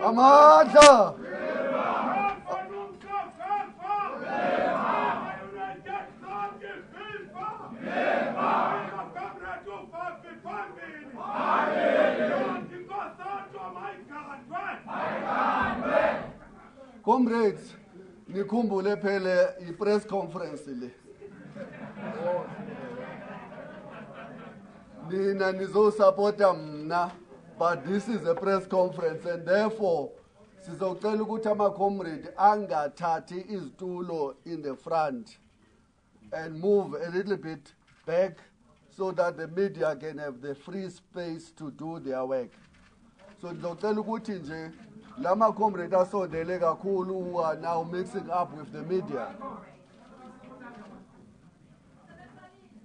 Amandla! Comrades, nikhumbule phele i-press conference le. Nina nizosupporta mna, but this is a press conference and therefore sizocela ukuthi ama-comrade angathathi izitulo in the front and move a little bit back so that the media can have the free space to do their work. So ngizocela ukuthi nje lama comrade asondele kakhulu who are now mixing up with the media.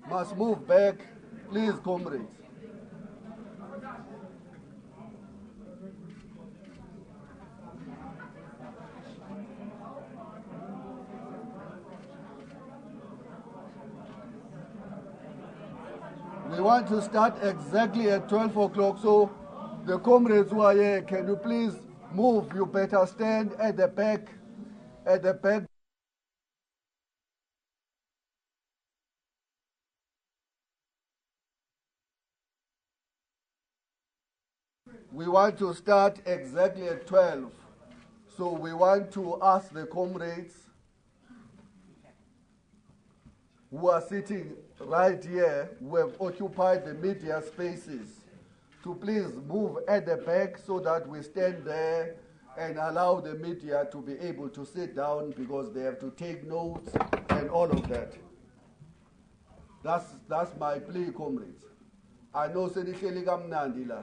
must move back. Please, comrades. We want to start exactly at 12 o'clock, so the comrades who are here, can you please move? You better stand at the back. At the back. We want to start exactly at 12. So we want to ask the comrades who are sitting right here, who have occupied the media spaces, to please move at the back so that we stand there and allow the media to be able to sit down because they have to take notes and all of that. That's my plea, comrades. I know senihleli kamnandi la.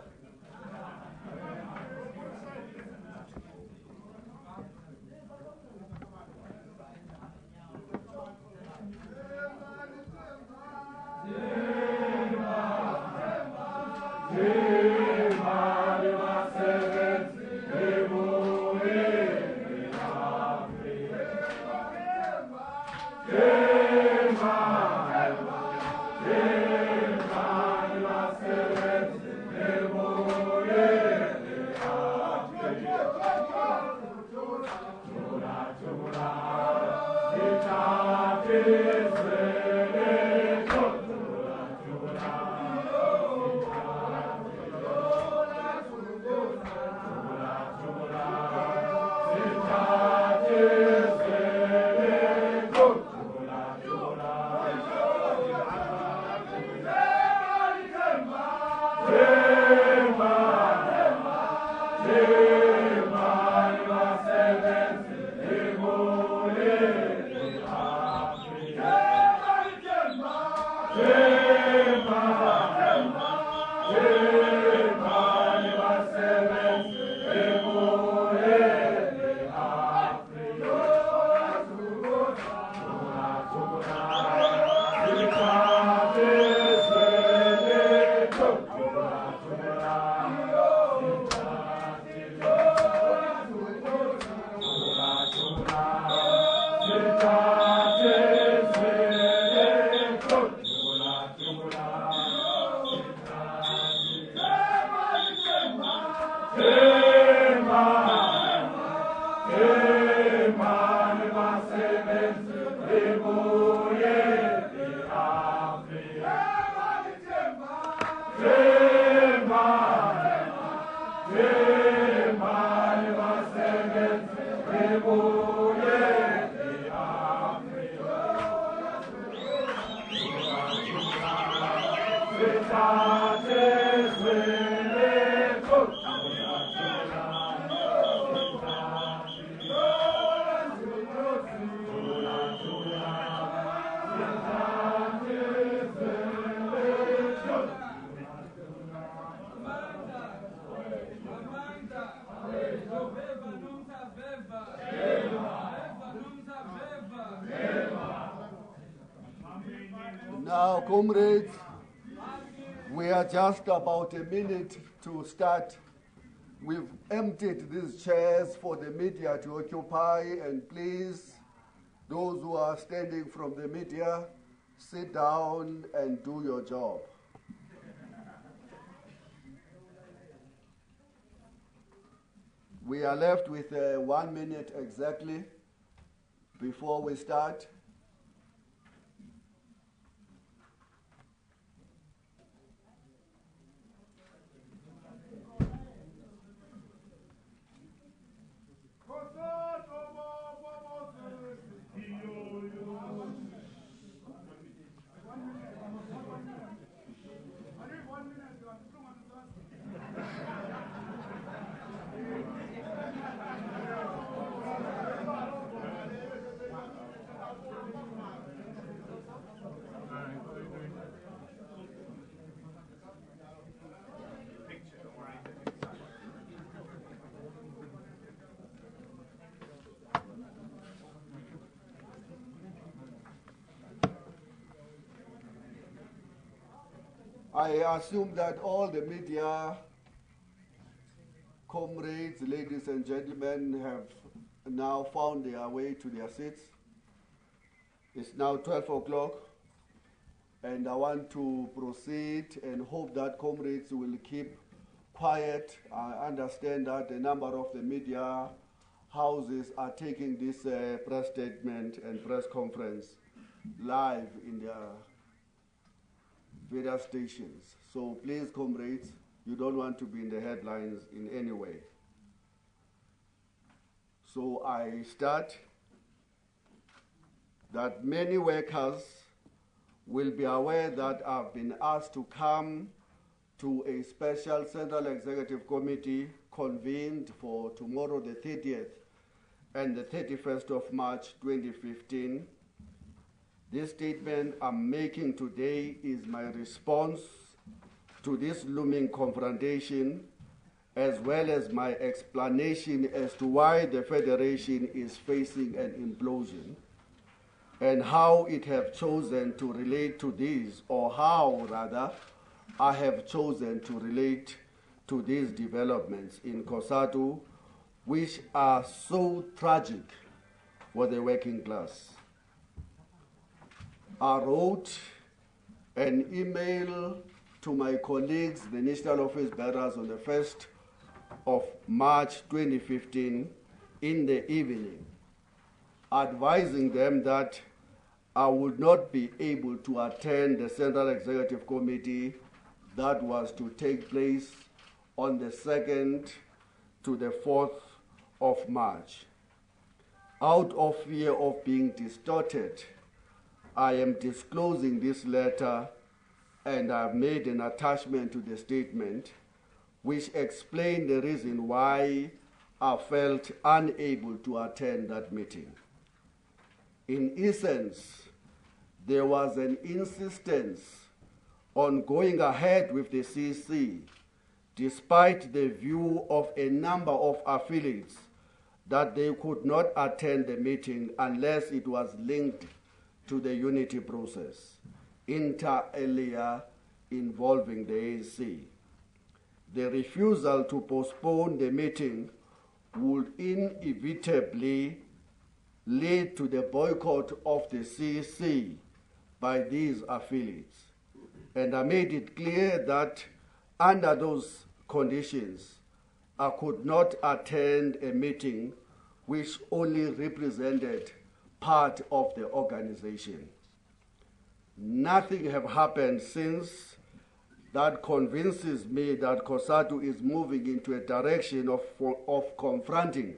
Now, comrades, we are just about a minute to start. We've emptied these chairs for the media to occupy, and please, those who are standing from the media, sit down and do your job. We are left with 1 minute exactly before we start. I assume that all the media comrades, ladies and gentlemen, have now found their way to their seats. It's now 12 o'clock, and I want to proceed and hope that comrades will keep quiet. I understand that a number of the media houses are taking this press statement and press conference live in their various stations. So please, comrades, you don't want to be in the headlines in any way. So I start that many workers will be aware that I've been asked to come to a special Central Executive Committee convened for tomorrow, the 30th and the 31st of March 2015. This statement I'm making today is my response to this looming confrontation, as well as my explanation as to why the Federation is facing an implosion and how it have chosen to relate to these, or how, rather, I have chosen to relate to these developments in COSATU, which are so tragic for the working class. I wrote an email to my colleagues, the National Office Bearers, on the 1st of March 2015 in the evening, advising them that I would not be able to attend the Central Executive Committee that was to take place on the 2nd to the 4th of March. Out of fear of being distorted, I am disclosing this letter, and I've made an attachment to the statement which explained the reason why I felt unable to attend that meeting. In essence, there was an insistence on going ahead with the CC, despite the view of a number of affiliates that they could not attend the meeting unless it was linked to the unity process, inter alia involving the ANC. The refusal to postpone the meeting would inevitably lead to the boycott of the CC by these affiliates. And I made it clear that under those conditions, I could not attend a meeting which only represented part of the organization. Nothing have happened since that convinces me that COSATU is moving into a direction of confronting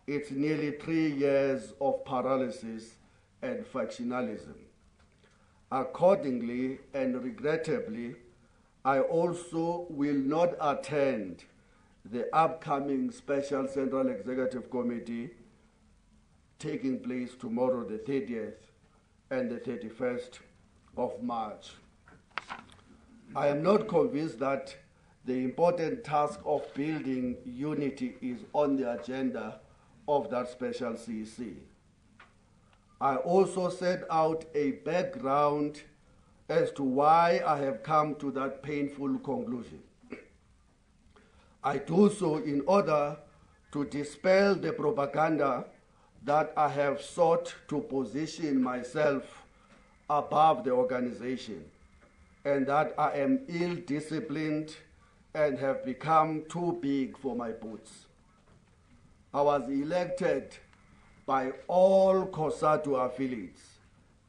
its nearly 3 years of paralysis and factionalism. Accordingly, and regrettably, I also will not attend the upcoming Special Central Executive Committee taking place tomorrow, the 30th and the 31st of March. I am not convinced that the important task of building unity is on the agenda of that special CC. I also set out a background as to why I have come to that painful conclusion. I do so in order to dispel the propaganda that I have sought to position myself above the organization, and that I am ill-disciplined and have become too big for my boots. I was elected by all COSATU affiliates,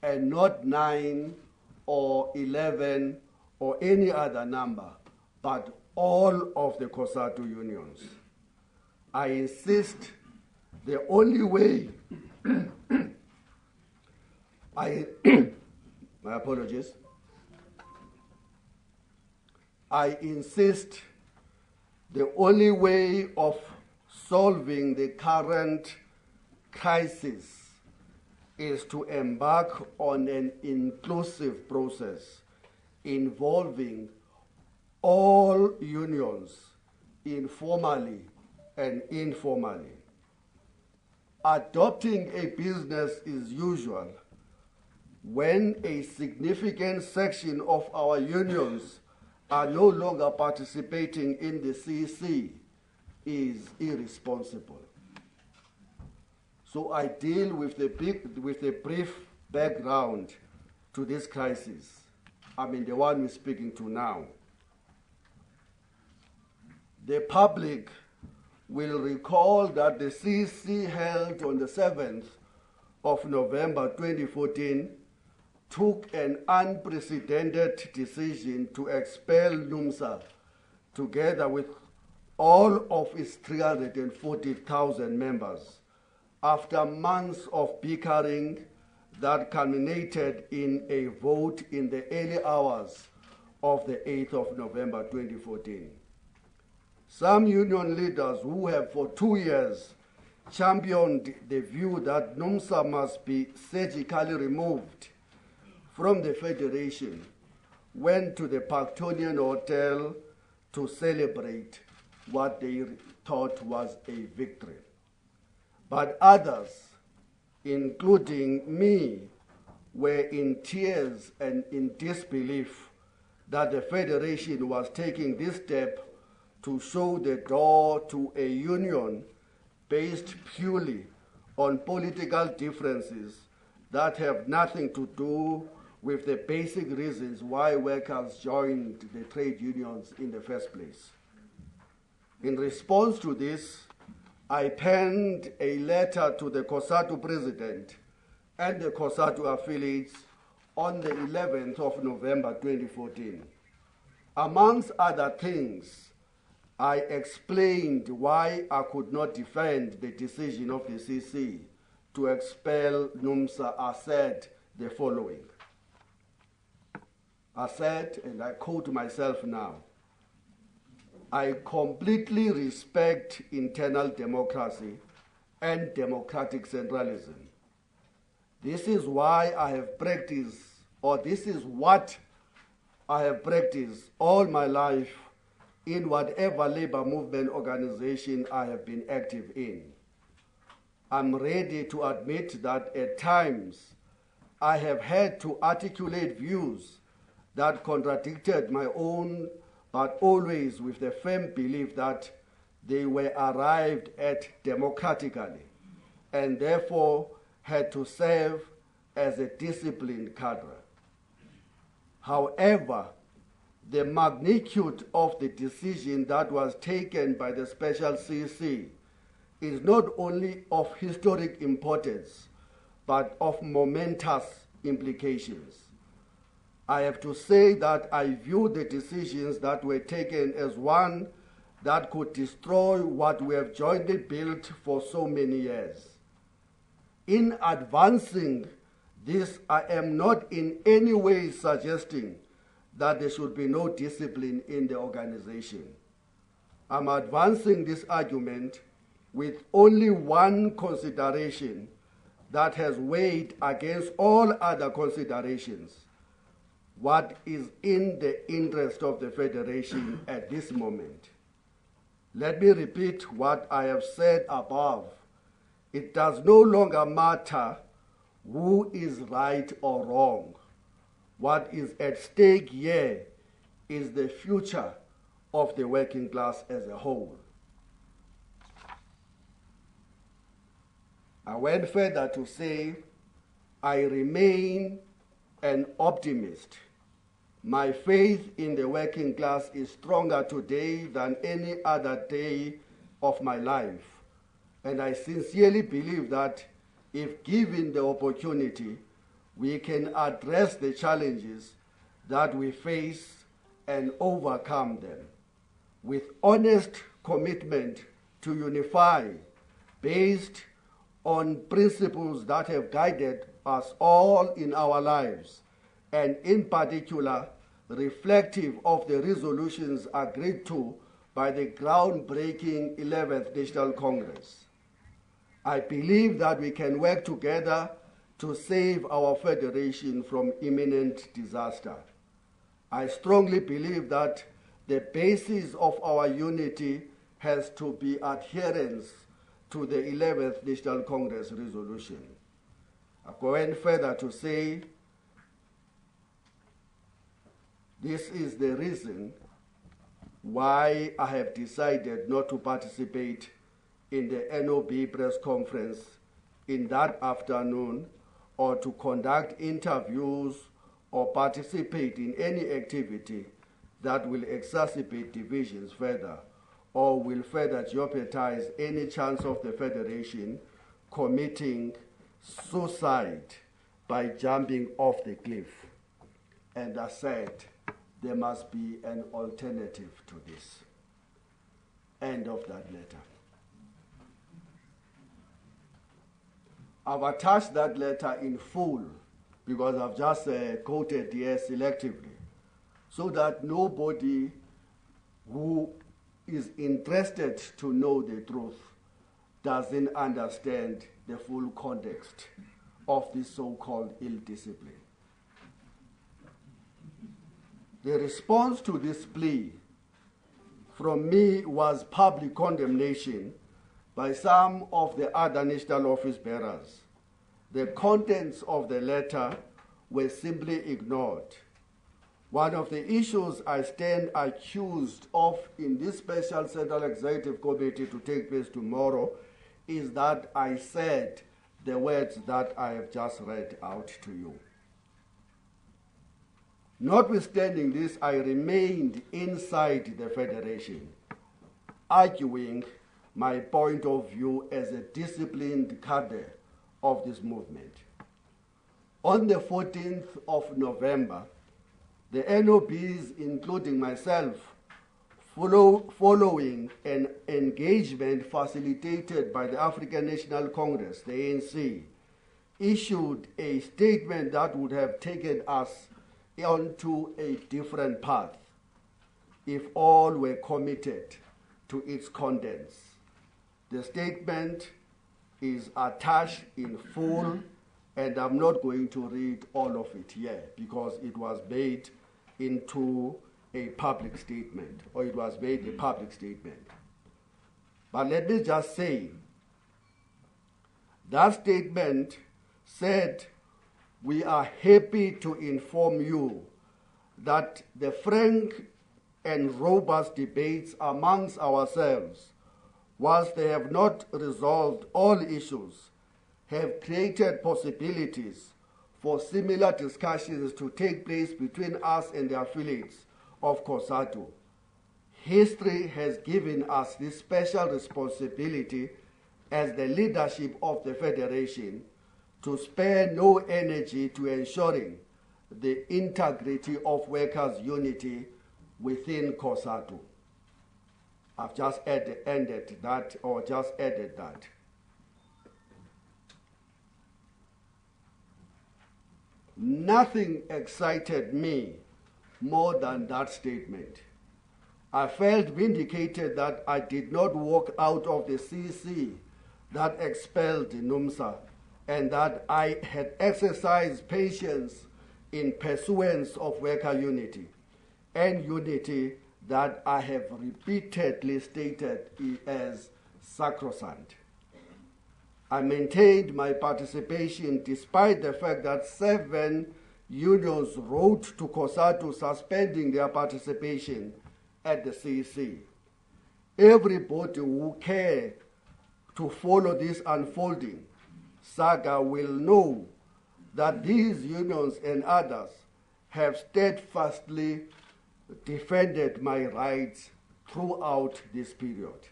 and not 9 or 11 or any other number, but all of the COSATU unions. I insist the only way my apologies. I insist the only way of solving the current crisis is to embark on an inclusive process involving all unions, informally and informally. Adopting a business as usual when a significant section of our unions are no longer participating in the CC is irresponsible. So I deal with the brief background to this crisis. I mean, the one we're speaking to now. The public will recall that the CC held on the 7th of November 2014 took an unprecedented decision to expel NUMSA together with all of its 340,000 members after months of bickering that culminated in a vote in the early hours of the 8th of November 2014. Some union leaders who have for 2 years championed the view that NUMSA must be surgically removed from the Federation went to the Parktonian Hotel to celebrate what they thought was a victory. But others, including me, were in tears and in disbelief that the Federation was taking this step to show the door to a union based purely on political differences that have nothing to do with the basic reasons why workers joined the trade unions in the first place. In response to this, I penned a letter to the COSATU president and the COSATU affiliates on the 11th of November 2014. Amongst other things, I explained why I could not defend the decision of the CC to expel NUMSA. I said the following. I said, and I quote myself now, I completely respect internal democracy and democratic centralism. This is why I have practiced, or this is what I have practiced all my life in whatever labor movement organization I have been active in. I'm ready to admit that at times I have had to articulate views that contradicted my own, but always with the firm belief that they were arrived at democratically and therefore had to serve as a disciplined cadre. However, the magnitude of the decision that was taken by the Special CC is not only of historic importance, but of momentous implications. I have to say that I view the decisions that were taken as one that could destroy what we have jointly built for so many years. In advancing this, I am not in any way suggesting that there should be no discipline in the organization. I'm advancing this argument with only one consideration that has weighed against all other considerations: what is in the interest of the Federation at this moment. Let me repeat what I have said above. It does no longer matter who is right or wrong. What is at stake here is the future of the working class as a whole. I went further to say, I remain an optimist. My faith in the working class is stronger today than any other day of my life. And I sincerely believe that if given the opportunity, we can address the challenges that we face and overcome them with honest commitment to unify based on principles that have guided us all in our lives, and in particular reflective of the resolutions agreed to by the groundbreaking 11th National Congress. I believe that we can work together to save our federation from imminent disaster. I strongly believe that the basis of our unity has to be adherence to the 11th National Congress resolution. I go on further to say This is the reason why I have decided not to participate in the NOB press conference in that afternoon, or to conduct interviews or participate in any activity that will exacerbate divisions further or will further jeopardize any chance of the Federation committing suicide by jumping off the cliff. And I said, there must be an alternative to this. End of that letter. I've attached that letter in full because I've just quoted here selectively, so that nobody who is interested to know the truth doesn't understand the full context of this so-called ill discipline. The response to this plea from me was public condemnation by some of the other national office bearers. The contents of the letter were simply ignored. One of the issues I stand accused of in this special Central Executive Committee to take place tomorrow is that I said the words that I have just read out to you. Notwithstanding this, I remained inside the Federation, arguing my point of view as a disciplined cadre of this movement. On the 14th of November, the NOBs, including myself, following an engagement facilitated by the African National Congress, the ANC, issued a statement that would have taken us onto a different path if all were committed to its contents. The statement is attached in full, and I'm not going to read all of it here because it was made into a public statement, or it was made a public statement. But let me just say, that statement said, we are happy to inform you that the frank and robust debates amongst ourselves, whilst they have not resolved all issues, have created possibilities for similar discussions to take place between us and the affiliates of COSATU. History has given us this special responsibility as the leadership of the Federation to spare no energy to ensuring the integrity of workers' unity within COSATU. I've just added that. Nothing excited me more than that statement. I felt vindicated that I did not walk out of the CC that expelled NUMSA, and that I had exercised patience in pursuance of worker unity, and unity that I have repeatedly stated as sacrosanct. I maintained my participation despite the fact that 7 unions wrote to COSATU suspending their participation at the CEC. Everybody who cares to follow this unfolding saga will know that these unions and others have steadfastly defended my rights throughout this period.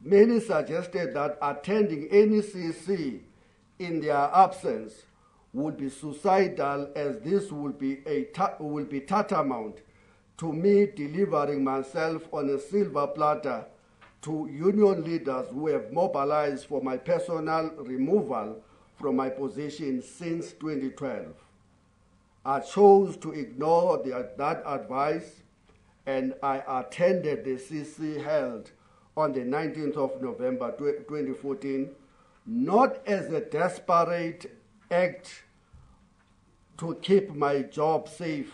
Many suggested that attending any CC in their absence would be suicidal, as this would be tantamount to me delivering myself on a silver platter to union leaders who have mobilized for my personal removal from my position since 2012. I chose to ignore that advice, and I attended the CC held on the 19th of November 2014, not as a desperate act to keep my job safe,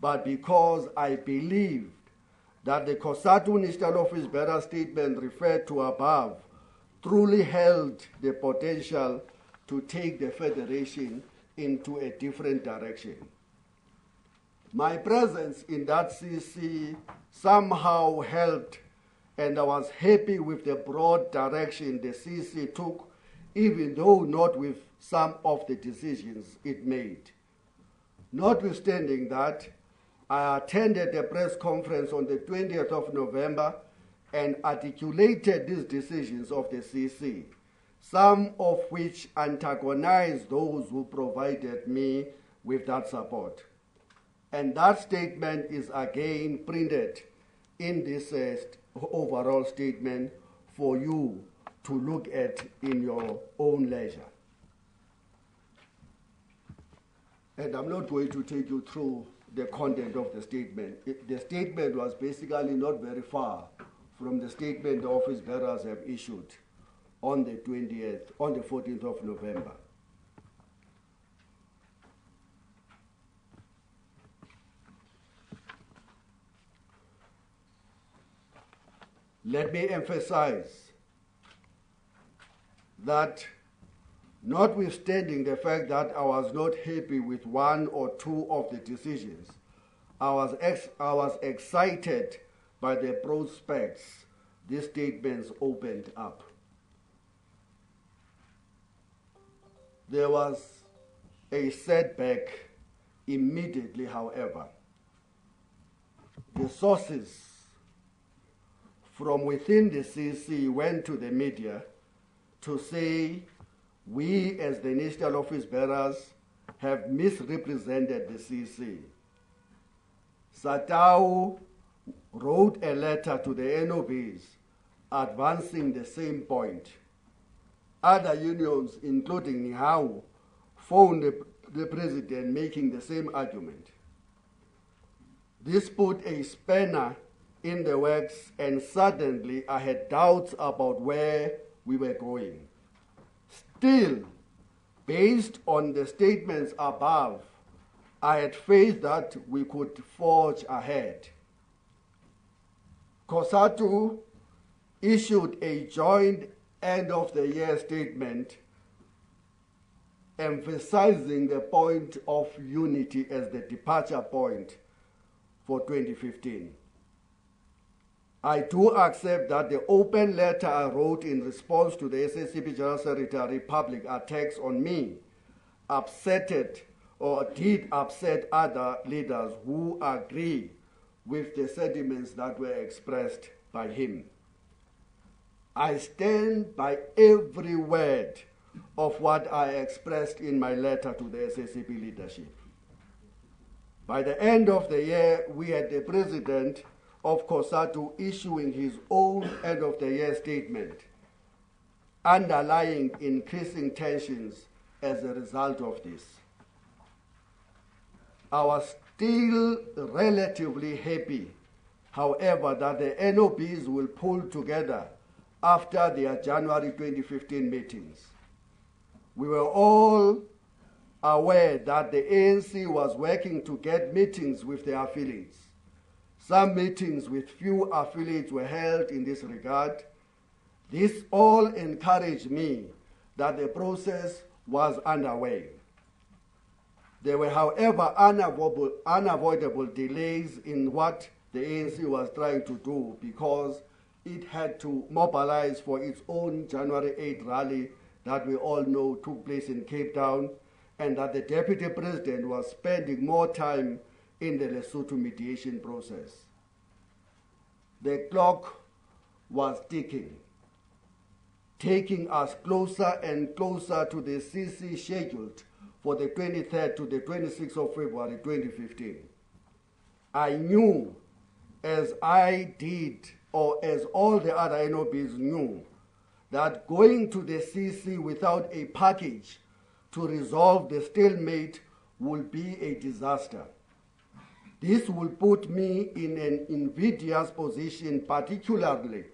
but because I believed that the COSATU National Office Bearer statement referred to above truly held the potential to take the Federation into a different direction. My presence in that CC somehow helped, and I was happy with the broad direction the CC took, even though not with some of the decisions it made. Notwithstanding that, I attended a press conference on the 20th of November and articulated these decisions of the CC, some of which antagonized those who provided me with that support. And that statement is again printed in this overall statement for you to look at in your own leisure. And I'm not going to take you through the content of the statement. The statement was basically not very far from the statement the office bearers have issued on the 14th of November. Let me emphasize that notwithstanding the fact that I was not happy with one or two of the decisions, I was excited by the prospects these statements opened up. There was a setback immediately, however. The sources from within the CC went to the media to say we as the national office bearers have misrepresented the CC. Satau wrote a letter to the NOBs advancing the same point. Other unions, including NIHAU, phoned the president making the same argument. This put a spanner in the works, and suddenly I had doubts about where we were going. Still, based on the statements above, I had faith that we could forge ahead. COSATU issued a joint end-of-the-year statement emphasizing the point of unity as the departure point for 2015. I do accept that the open letter I wrote in response to the SACP General Secretary public attacks on me did upset other leaders who agree with the sentiments that were expressed by him. I stand by every word of what I expressed in my letter to the SACP leadership. By the end of the year, we had the president of COSATU issuing his own end-of-the-year statement, underlying increasing tensions as a result of this. I was still relatively happy, however, that the NOBs will pull together after their January 2015 meetings. We were all aware that the ANC was working to get meetings with their affiliates. Some meetings with few affiliates were held in this regard. This all encouraged me that the process was underway. There were, however, unavoidable delays in what the ANC was trying to do because it had to mobilize for its own January 8 rally that we all know took place in Cape Town, and that the deputy president was spending more time in the Lesotho mediation process. The clock was ticking, taking us closer and closer to the CC scheduled for the 23rd to the 26th of February 2015. I knew, as I did, or as all the other NOBs knew, that going to the CC without a package to resolve the stalemate will be a disaster. This will put me in an invidious position, particularly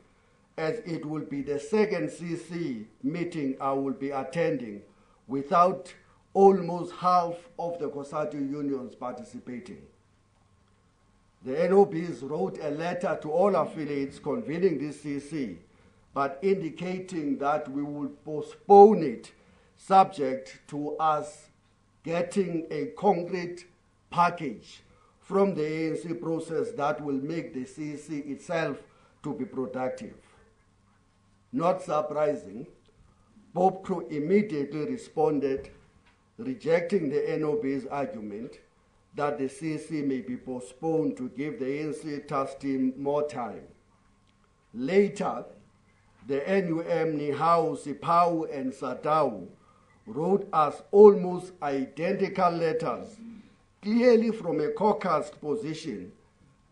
as it will be the second CC meeting I will be attending without almost half of the COSATU unions participating. The NOBs wrote a letter to all affiliates convening this CC, but indicating that we would postpone it subject to us getting a concrete package from the ANC process that will make the CEC itself to be productive. Not surprising, Bob Crew immediately responded, rejecting the NOB's argument that the CEC may be postponed to give the ANC task team more time. Later, the NUM, Nihau, Sipau, and Satau wrote us almost identical letters, clearly from a caucus position,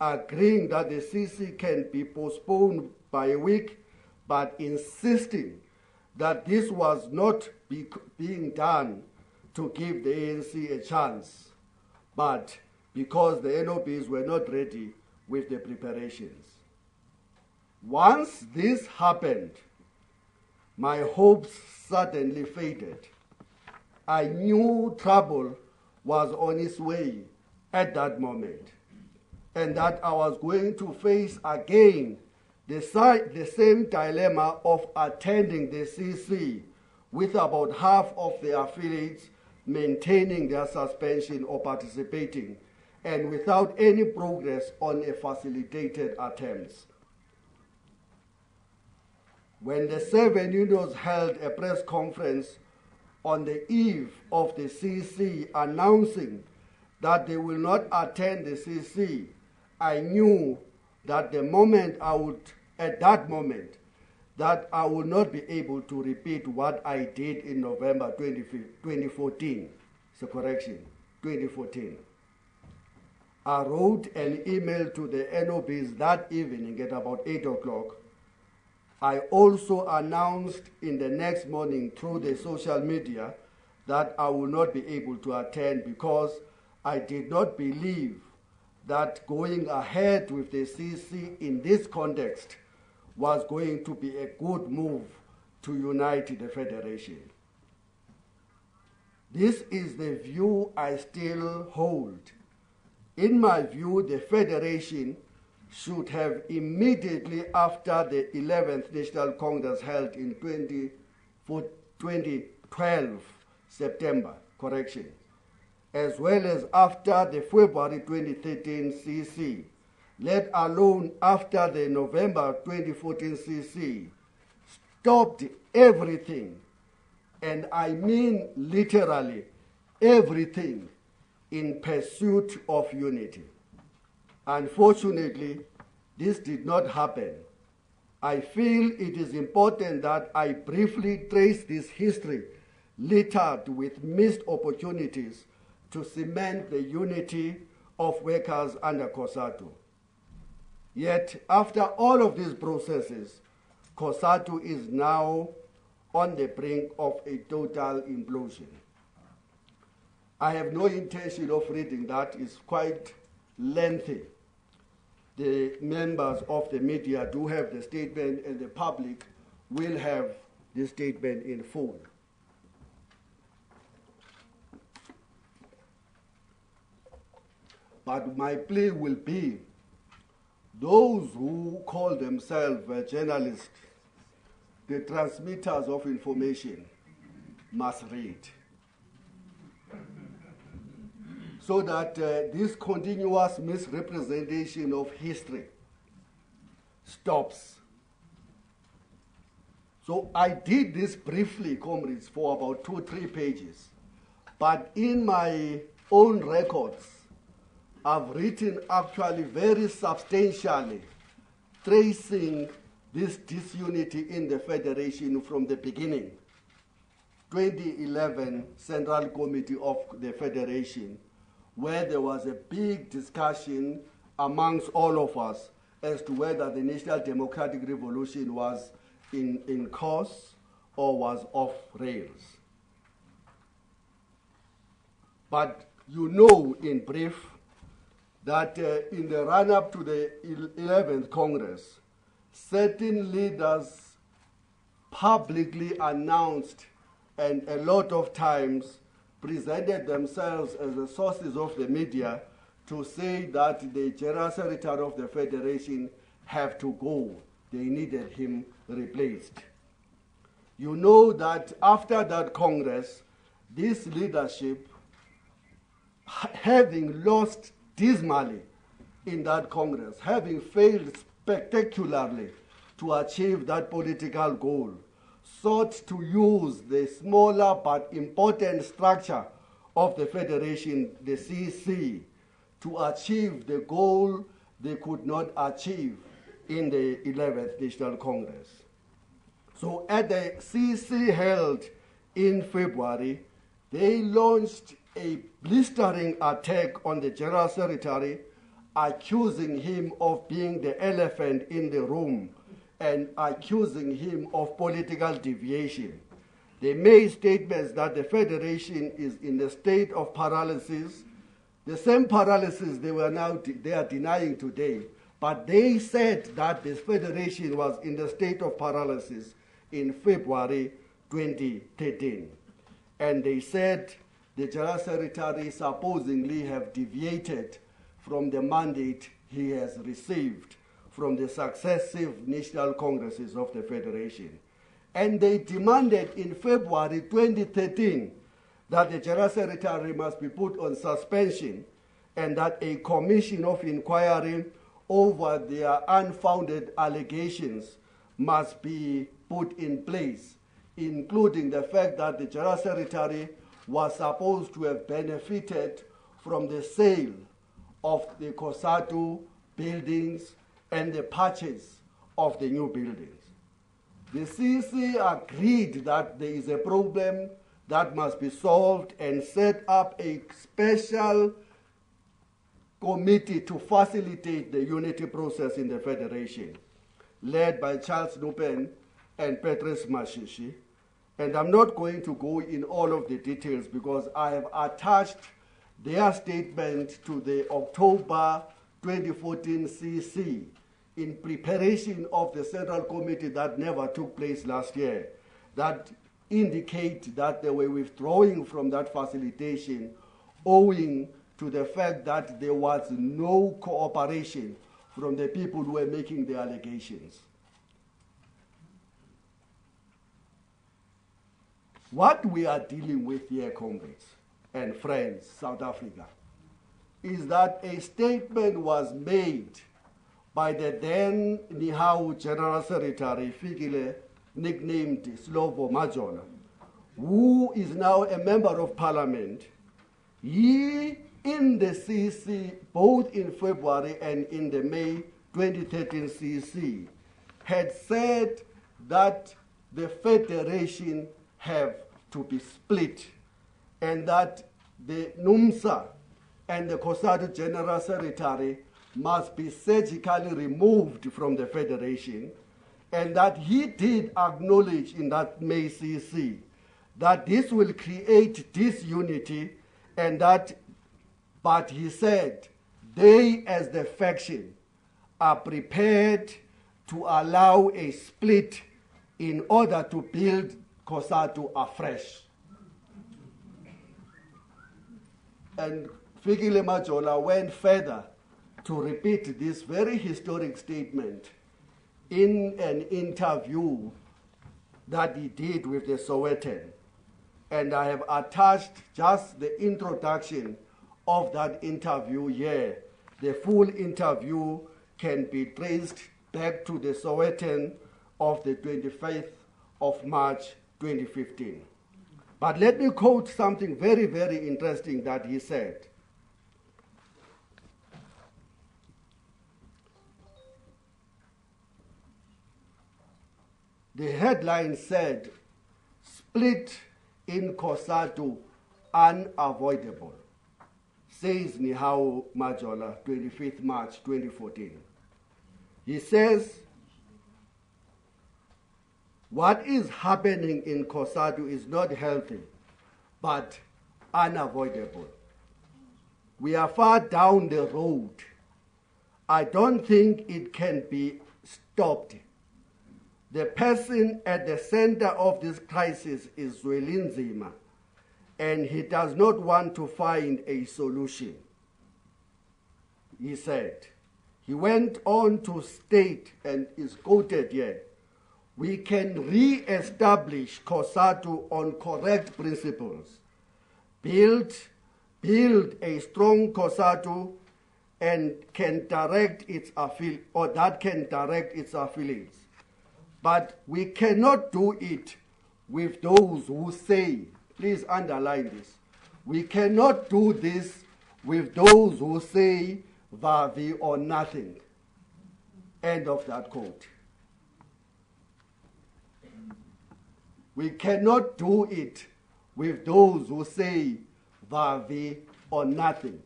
agreeing that the CC can be postponed by a week, but insisting that this was not being done to give the ANC a chance, but because the NOBs were not ready with the preparations. Once this happened, my hopes suddenly faded. I knew trouble was on its way at that moment, and that I was going to face again the same dilemma of attending the CC with about half of the affiliates maintaining their suspension or participating, and without any progress on a facilitated attempts. When the 7 unions held a press conference on the eve of the CC announcing that they will not attend the CC, I knew that at that moment, that I would not be able to repeat what I did in November 2014. So correction, 2014. I wrote an email to the NOBs that evening at about 8 o'clock. I also announced in the next morning through the social media that I will not be able to attend because I did not believe that going ahead with the CC in this context was going to be a good move to unite the Federation. This is the view I still hold. In my view, the Federation should have immediately after the 11th National Congress held in 2012, September, correction, as well as after the February 2013 CC, let alone after the November 2014 CC, stopped everything, and I mean literally everything, in pursuit of unity. Unfortunately, this did not happen. I feel it is important that I briefly trace this history littered with missed opportunities to cement the unity of workers under COSATU. Yet, after all of these processes, COSATU is now on the brink of a total implosion. I have no intention of reading that. It's quite lengthy. The members of the media do have the statement, and the public will have the statement in full. But my plea will be those who call themselves journalists, the transmitters of information, must read, so that this continuous misrepresentation of history stops. So I did this briefly, comrades, for about 2 or 3 pages. But in my own records, I've written actually very substantially, tracing this disunity in the Federation from the beginning. 2011 Central Committee of the Federation, where there was a big discussion amongst all of us as to whether the National Democratic Revolution was in course or was off rails. But you know, in brief, that in the run-up to the 11th Congress, certain leaders publicly announced and a lot of times presented themselves as the sources of the media to say that the General Secretary of the Federation have to go. They needed him replaced. You know that after that Congress, this leadership, having lost dismally in that Congress, having failed spectacularly to achieve that political goal, sought to use the smaller but important structure of the Federation, the CC, to achieve the goal they could not achieve in the 11th National Congress. So at the CC held in February, they launched a blistering attack on the General Secretary, accusing him of being the elephant in the room and accusing him of political deviation. They made statements that the Federation is in a state of paralysis, the same paralysis they are denying today, but they said that the Federation was in the state of paralysis in February 2013. And they said the General Secretary supposedly have deviated from the mandate he has received from the successive national congresses of the Federation. And they demanded in February 2013 that the General Secretary must be put on suspension and that a commission of inquiry over their unfounded allegations must be put in place, including the fact that the General Secretary was supposed to have benefited from the sale of the COSATU buildings and the purchase of the new buildings. The CC agreed that there is a problem that must be solved and set up a special committee to facilitate the unity process in the Federation, led by Charles Nupen and Petrus Mashishi. And I'm not going to go in all of the details because I have attached their statement to the October 2014 CC in preparation of the Central Committee that never took place last year, that indicate that they were withdrawing from that facilitation owing to the fact that there was no cooperation from the people who were making the allegations. What we are dealing with here, comrades and friends, South Africa, is that a statement was made by the then Nihau General Secretary, Fikile, nicknamed Slovo Majola, who is now a member of parliament. He, in the CC, both in February and in the May 2013 CC, had said that the Federation have to be split and that the NUMSA and the COSATU General Secretary must be surgically removed from the Federation, and that he did acknowledge in that May CC that this will create disunity, and that, but he said, they as the faction are prepared to allow a split in order to build COSATU afresh. And Fikile Majola went further to repeat this very historic statement in an interview that he did with the Sowetan. And I have attached just the introduction of that interview here. The full interview can be traced back to the Sowetan of the 25th of March 2015. But let me quote something very, very interesting that he said. The headline said, "Split in COSATU unavoidable," says Nihau Majola, 25th March 2014. He says, what is happening in COSATU is not healthy, but unavoidable. We are far down the road. I don't think it can be stopped. The person at the center of this crisis is Zwelinzima, and he does not want to find a solution, he said. He went on to state, and is quoted here, "We can re-establish COSATU on correct principles, build a strong COSATU and can direct its that can direct its affiliates. But we cannot do it with those who say, please underline this, we cannot do this with those who say Vavi or nothing. End of that quote. We cannot do it with those who say Vavi or nothing.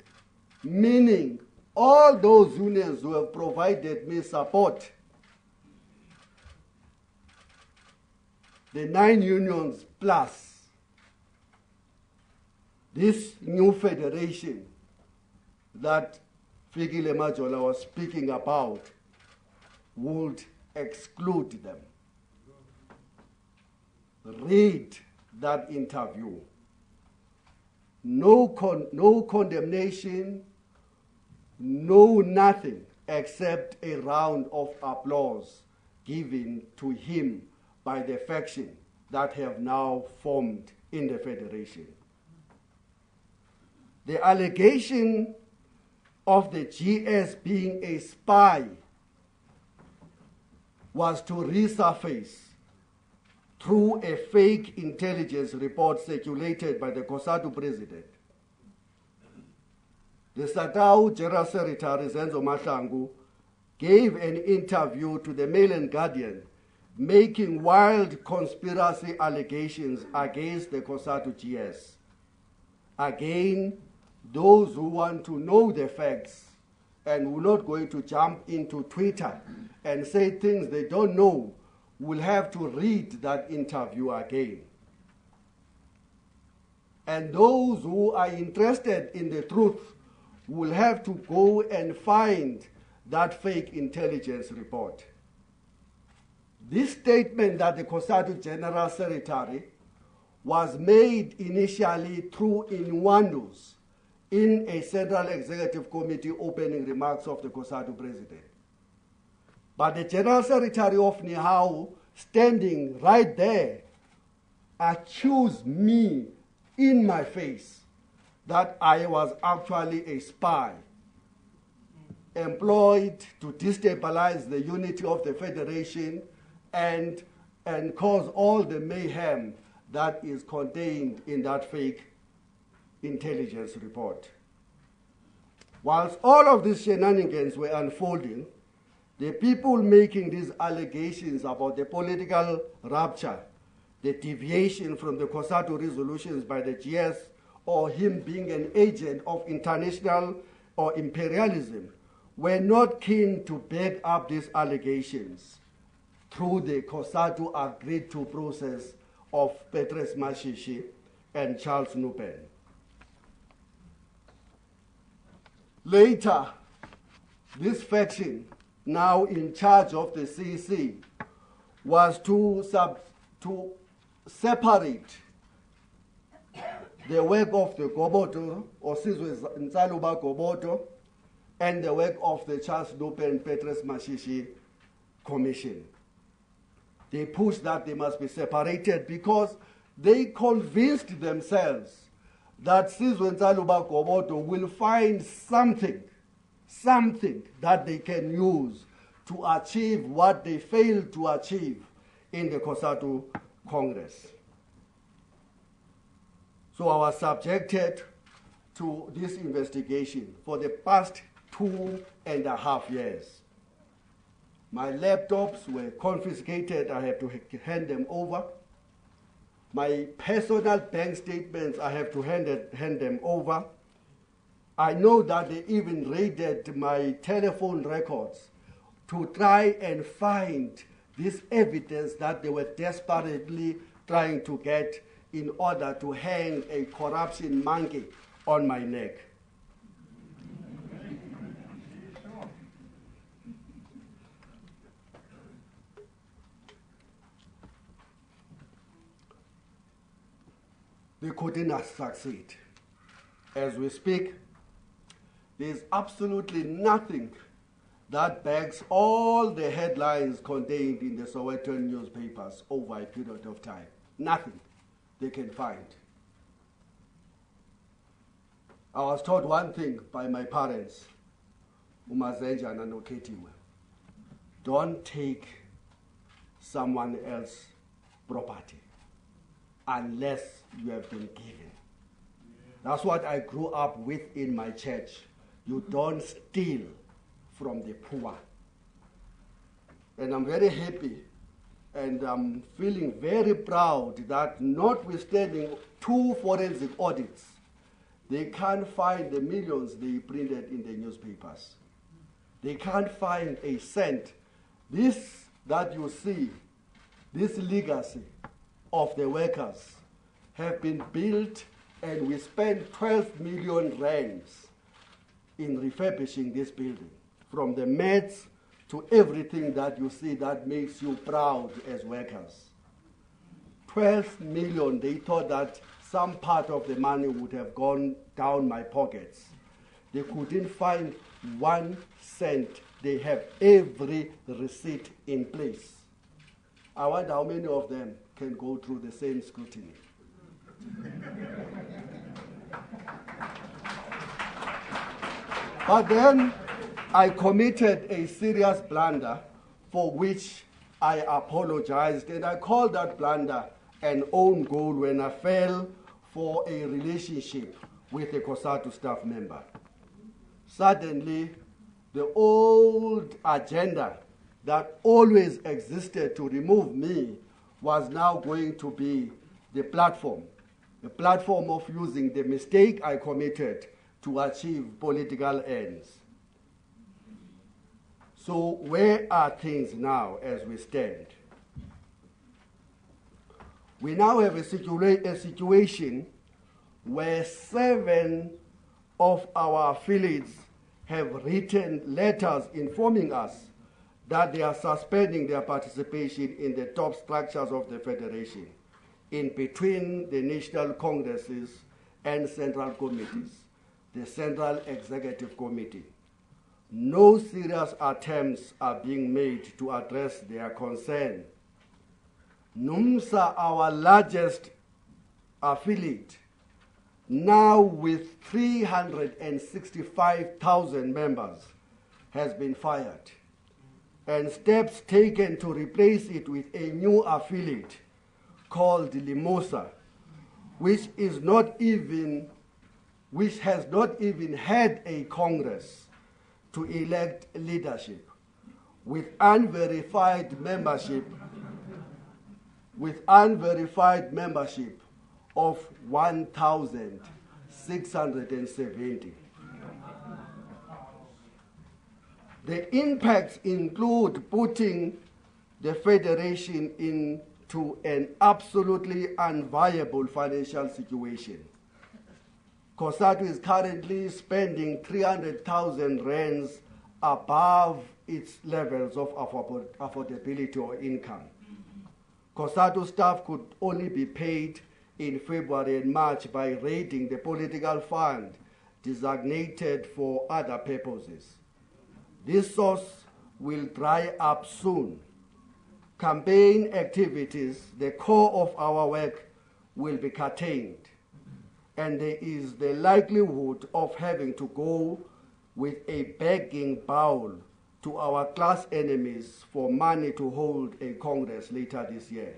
Meaning, all those unions who have provided me support, the 9 unions plus this new federation that Fikile Majola was speaking about, would exclude them. Read that interview. No condemnation, no nothing except a round of applause given to him by the faction that have now formed in the federation. The allegation of the GS being a spy was to resurface through a fake intelligence report circulated by the COSATU president. The Satau General Secretary Zenzo Mahlangu gave an interview to the Mail and Guardian making wild conspiracy allegations against the COSATU GS. Again, those who want to know the facts and who are not going to jump into Twitter and say things they don't know will have to read that interview again. And those who are interested in the truth will have to go and find that fake intelligence report. This statement that the COSATU General Secretary was made initially through innuendos in a Central Executive Committee opening remarks of the COSATU president. But the General Secretary of Nihau, standing right there, accused me in my face that I was actually a spy, employed to destabilize the unity of the Federation and cause all the mayhem that is contained in that fake intelligence report. Whilst all of these shenanigans were unfolding, the people making these allegations about the political rupture, the deviation from the COSATU resolutions by the GS, or him being an agent of international or imperialism, were not keen to back up these allegations through the COSATU agreed to process of Petrus Mashishi and Charles Nupen. Later, this faction, now in charge of the CC, was to separate the work of the Goboto, or Sizwe Nsaluba Goboto, and the work of the Charles Nupen Petrus Mashishi Commission. They pushed that they must be separated because they convinced themselves that Sizwe Nsaluba Goboto will find something that they can use to achieve what they failed to achieve in the COSATU Congress. So I was subjected to this investigation for the past 2.5 years. My laptops were confiscated. I had to hand them over. My personal bank statements, I have to hand them over. I know that they even raided my telephone records to try and find this evidence that they were desperately trying to get in order to hang a corruption monkey on my neck. They couldn't succeed. As we speak, there's absolutely nothing that backs all the headlines contained in the Sowetan newspapers over a period of time. Nothing they can find. I was taught one thing by my parents. umazenjana nokhetiwe, don't take someone else's property unless you have been given. That's what I grew up with in my church. You don't steal from the poor. And I'm very happy and I'm feeling very proud that notwithstanding 2 forensic audits, they can't find the millions they printed in the newspapers. They can't find a cent. This that you see, this legacy of the workers have been built, and we spent 12 million rands in refurbishing this building, from the mats to everything that you see that makes you proud as workers. 12 million, they thought that some part of the money would have gone down my pockets. They couldn't find 1 cent. They have every receipt in place. I wonder how many of them can go through the same scrutiny. But then I committed a serious blunder for which I apologized, and I called that blunder an own goal when I fell for a relationship with a COSATU staff member. Suddenly, the old agenda that always existed to remove me was now going to be the platform of using the mistake I committed to achieve political ends. So where are things now as we stand? We now have a situation where 7 of our affiliates have written letters informing us that they are suspending their participation in the top structures of the Federation, in between the national congresses and central committees, the Central Executive Committee. No serious attempts are being made to address their concern. NUMSA, our largest affiliate, now with 365,000 members, has been fired, and steps taken to replace it with a new affiliate called Limosa, which has not even had a Congress to elect leadership, with unverified membership of 1,670. The impacts include putting the Federation into an absolutely unviable financial situation. COSATU is currently spending 300,000 rands above its levels of affordability or income. COSATU staff could only be paid in February and March by raiding the political fund designated for other purposes. This source will dry up soon. Campaign activities, the core of our work, will be curtailed, and there is the likelihood of having to go with a begging bowl to our class enemies for money to hold a Congress later this year.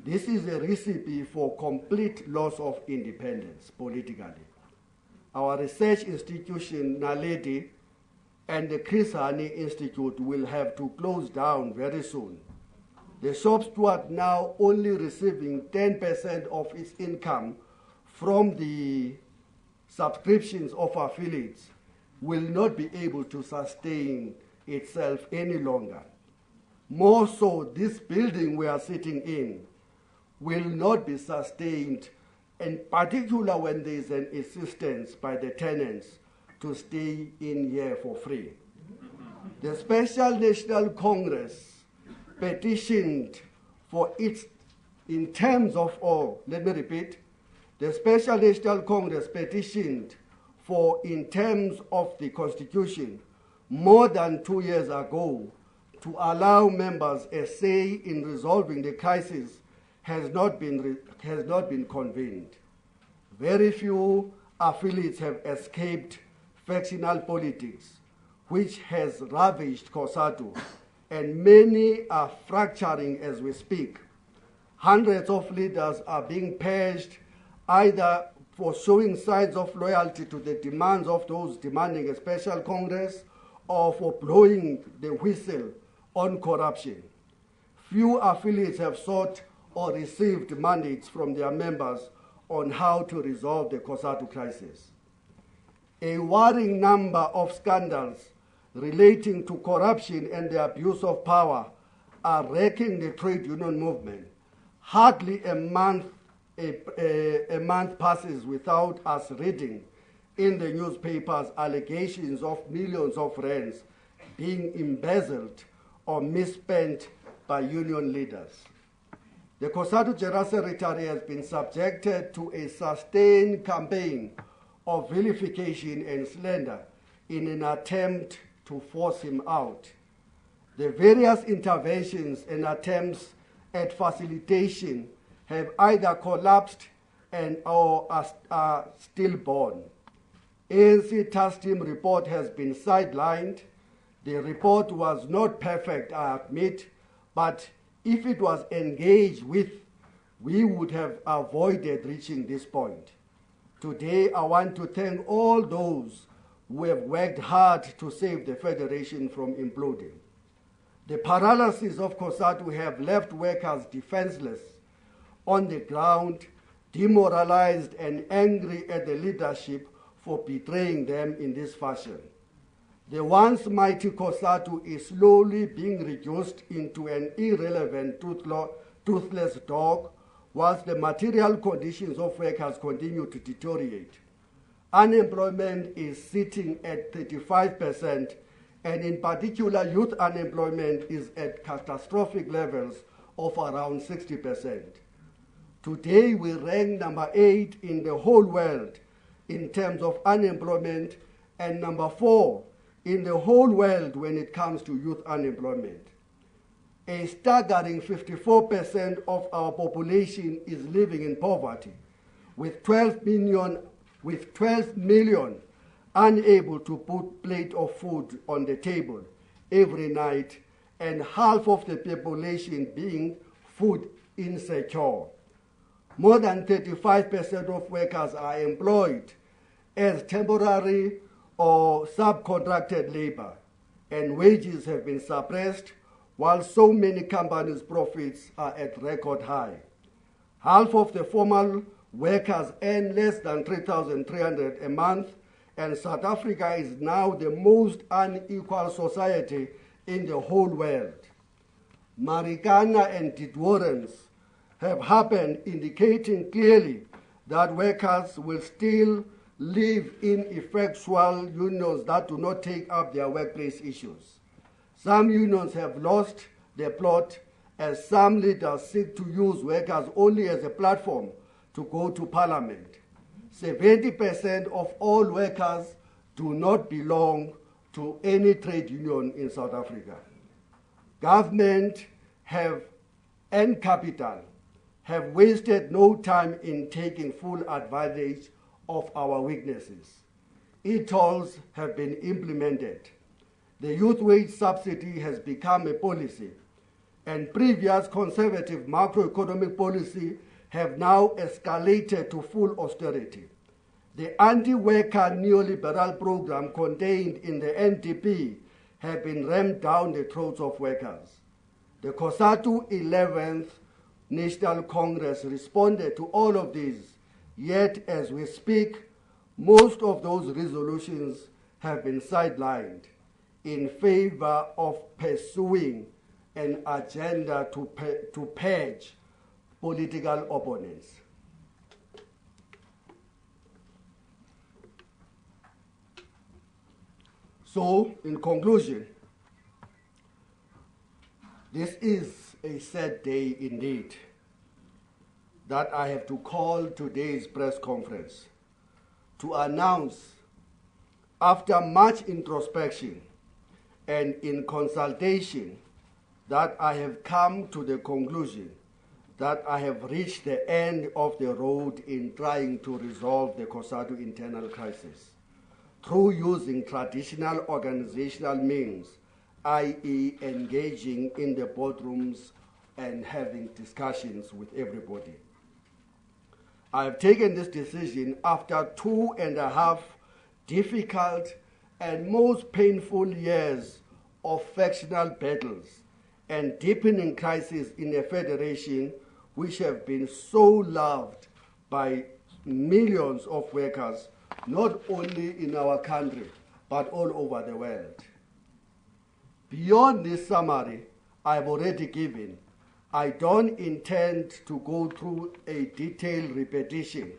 This is a recipe for complete loss of independence politically. Our research institution, Naledi, and the Chris Hani Institute will have to close down very soon. The shop steward, now only receiving 10% of its income from the subscriptions of affiliates, will not be able to sustain itself any longer. More so, this building we are sitting in will not be sustained, in particular when there is an insistence by the tenants to stay in here for free. The Special National Congress petitioned for its, in terms of all, let me repeat, the Special National Congress petitioned for, in terms of the Constitution, more than 2 years ago, to allow members a say in resolving the crisis has not been convened. Very few affiliates have escaped factional politics, which has ravaged COSATU, and many are fracturing as we speak. Hundreds of leaders are being purged either for showing signs of loyalty to the demands of those demanding a special Congress or for blowing the whistle on corruption. Few affiliates have sought or received mandates from their members on how to resolve the COSATU crisis. A worrying number of scandals relating to corruption and the abuse of power are wrecking the trade union movement. Hardly a month passes without us reading in the newspapers allegations of millions of rands being embezzled or misspent by union leaders. The COSATU General Secretary has been subjected to a sustained campaign of vilification and slander in an attempt to force him out. The various interventions and attempts at facilitation have either collapsed or are stillborn. ANC task team report has been sidelined. The report was not perfect, I admit, but if it was engaged with, we would have avoided reaching this point. Today, I want to thank all those who have worked hard to save the Federation from imploding. The paralysis of COSATU have left workers defenseless on the ground, demoralized and angry at the leadership for betraying them in this fashion. The once mighty COSATU is slowly being reduced into an irrelevant, toothless dog, whilst the material conditions of workers continue to deteriorate. Unemployment is sitting at 35%, and in particular, youth unemployment is at catastrophic levels of around 60%. Today, we rank number 8 in the whole world in terms of unemployment and number 4 in the whole world when it comes to youth unemployment. A staggering 54% of our population is living in poverty, with 12 million unable to put a plate of food on the table every night, and half of the population being food insecure. More than 35% of workers are employed as temporary or subcontracted labor, and wages have been suppressed while so many companies' profits are at record high. Half of the formal workers earn less than 3,300 a month, and South Africa is now the most unequal society in the whole world. Marikana and Ditwarrens have happened, indicating clearly that workers will still live in effectual unions that do not take up their workplace issues. Some unions have lost their plot as some leaders seek to use workers only as a platform to go to parliament. 70% of all workers do not belong to any trade union in South Africa. Government and capital have wasted no time in taking full advantage of our weaknesses. E-tolls have been implemented. The youth wage subsidy has become a policy, and previous conservative macroeconomic policy have now escalated to full austerity. The anti-worker neoliberal program contained in the NDP have been rammed down the throats of workers. The COSATU 11th National Congress responded to all of these, yet as we speak, most of those resolutions have been sidelined in favor of pursuing an agenda to purge political opponents. So, in conclusion, this is a sad day indeed that I have to call today's press conference to announce, after much introspection and in consultation, that I have come to the conclusion that I have reached the end of the road in trying to resolve the COSATU internal crisis. through using traditional organizational means, i.e. engaging in the boardrooms and having discussions with everybody. I have taken this decision after 2.5 difficult and most painful years of factional battles and deepening crises in a federation which have been so loved by millions of workers, not only in our country, but all over the world. Beyond this summary I've already given, I don't intend to go through a detailed repetition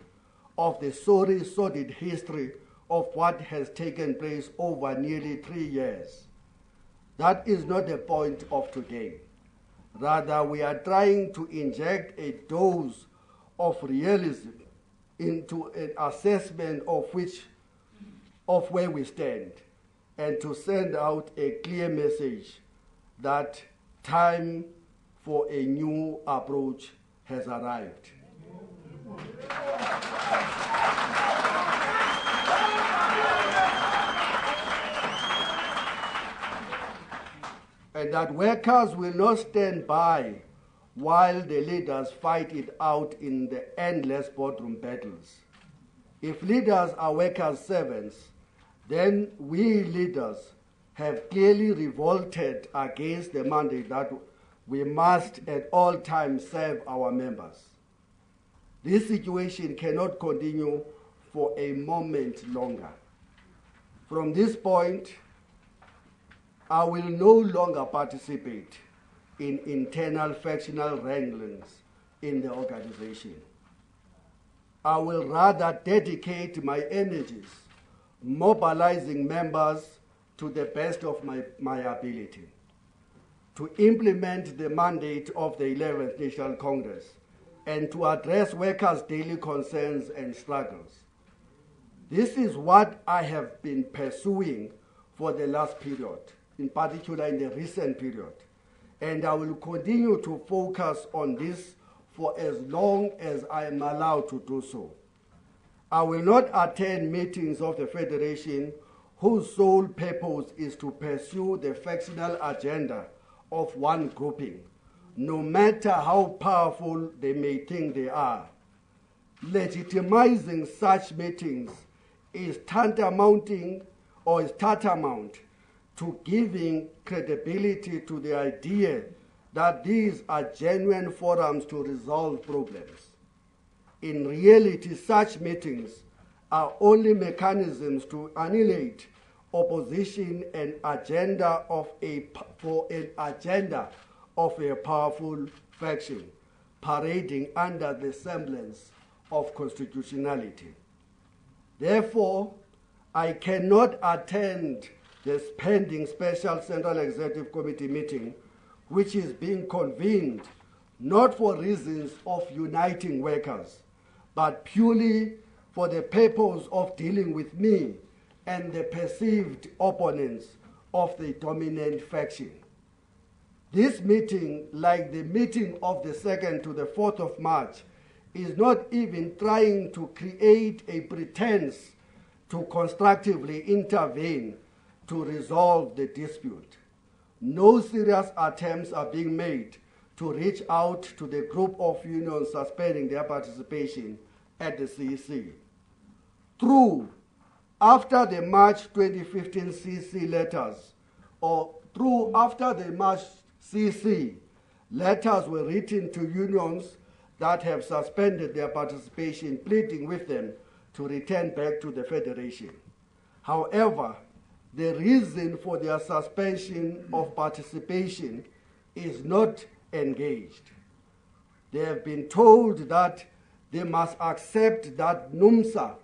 of the sorry, sordid history of what has taken place over nearly 3 years. That is not the point of today. Rather, we are trying to inject a dose of realism into an assessment of where we stand, and to send out a clear message that time for a new approach has arrived. And that workers will not stand by while the leaders fight it out in the endless boardroom battles. If leaders are workers' servants, then we leaders have clearly revolted against the mandate that we must at all times serve our members. This situation cannot continue for a moment longer. From this point, I will no longer participate in internal factional wranglings in the organization. I will rather dedicate my energies mobilizing members to the best of my ability to implement the mandate of the 11th National Congress and to address workers' daily concerns and struggles. This is what I have been pursuing for the last period, in particular in the recent period, and I will continue to focus on this for as long as I am allowed to do so. I will not attend meetings of the Federation whose sole purpose is to pursue the factional agenda of one grouping, no matter how powerful they may think they are. Legitimizing such meetings is tantamount to giving credibility to the idea that these are genuine forums to resolve problems. In reality, such meetings are only mechanisms to annihilate opposition and agenda for an agenda of a powerful faction, parading under the semblance of constitutionality. Therefore, I cannot attend the pending Special Central Executive Committee meeting, which is being convened not for reasons of uniting workers, but purely for the purpose of dealing with me and the perceived opponents of the dominant faction. This meeting, like the meeting of the 2nd to the 4th of March, is not even trying to create a pretense to constructively intervene to resolve the dispute. No serious attempts are being made to reach out to the group of unions suspending their participation at the CEC. Through after the March 2015 CEC letters, after the March CEC, letters were written to unions that have suspended their participation, pleading with them to return back to the Federation. However, the reason for their suspension of participation is not engaged. They have been told that they must accept that NUMSA,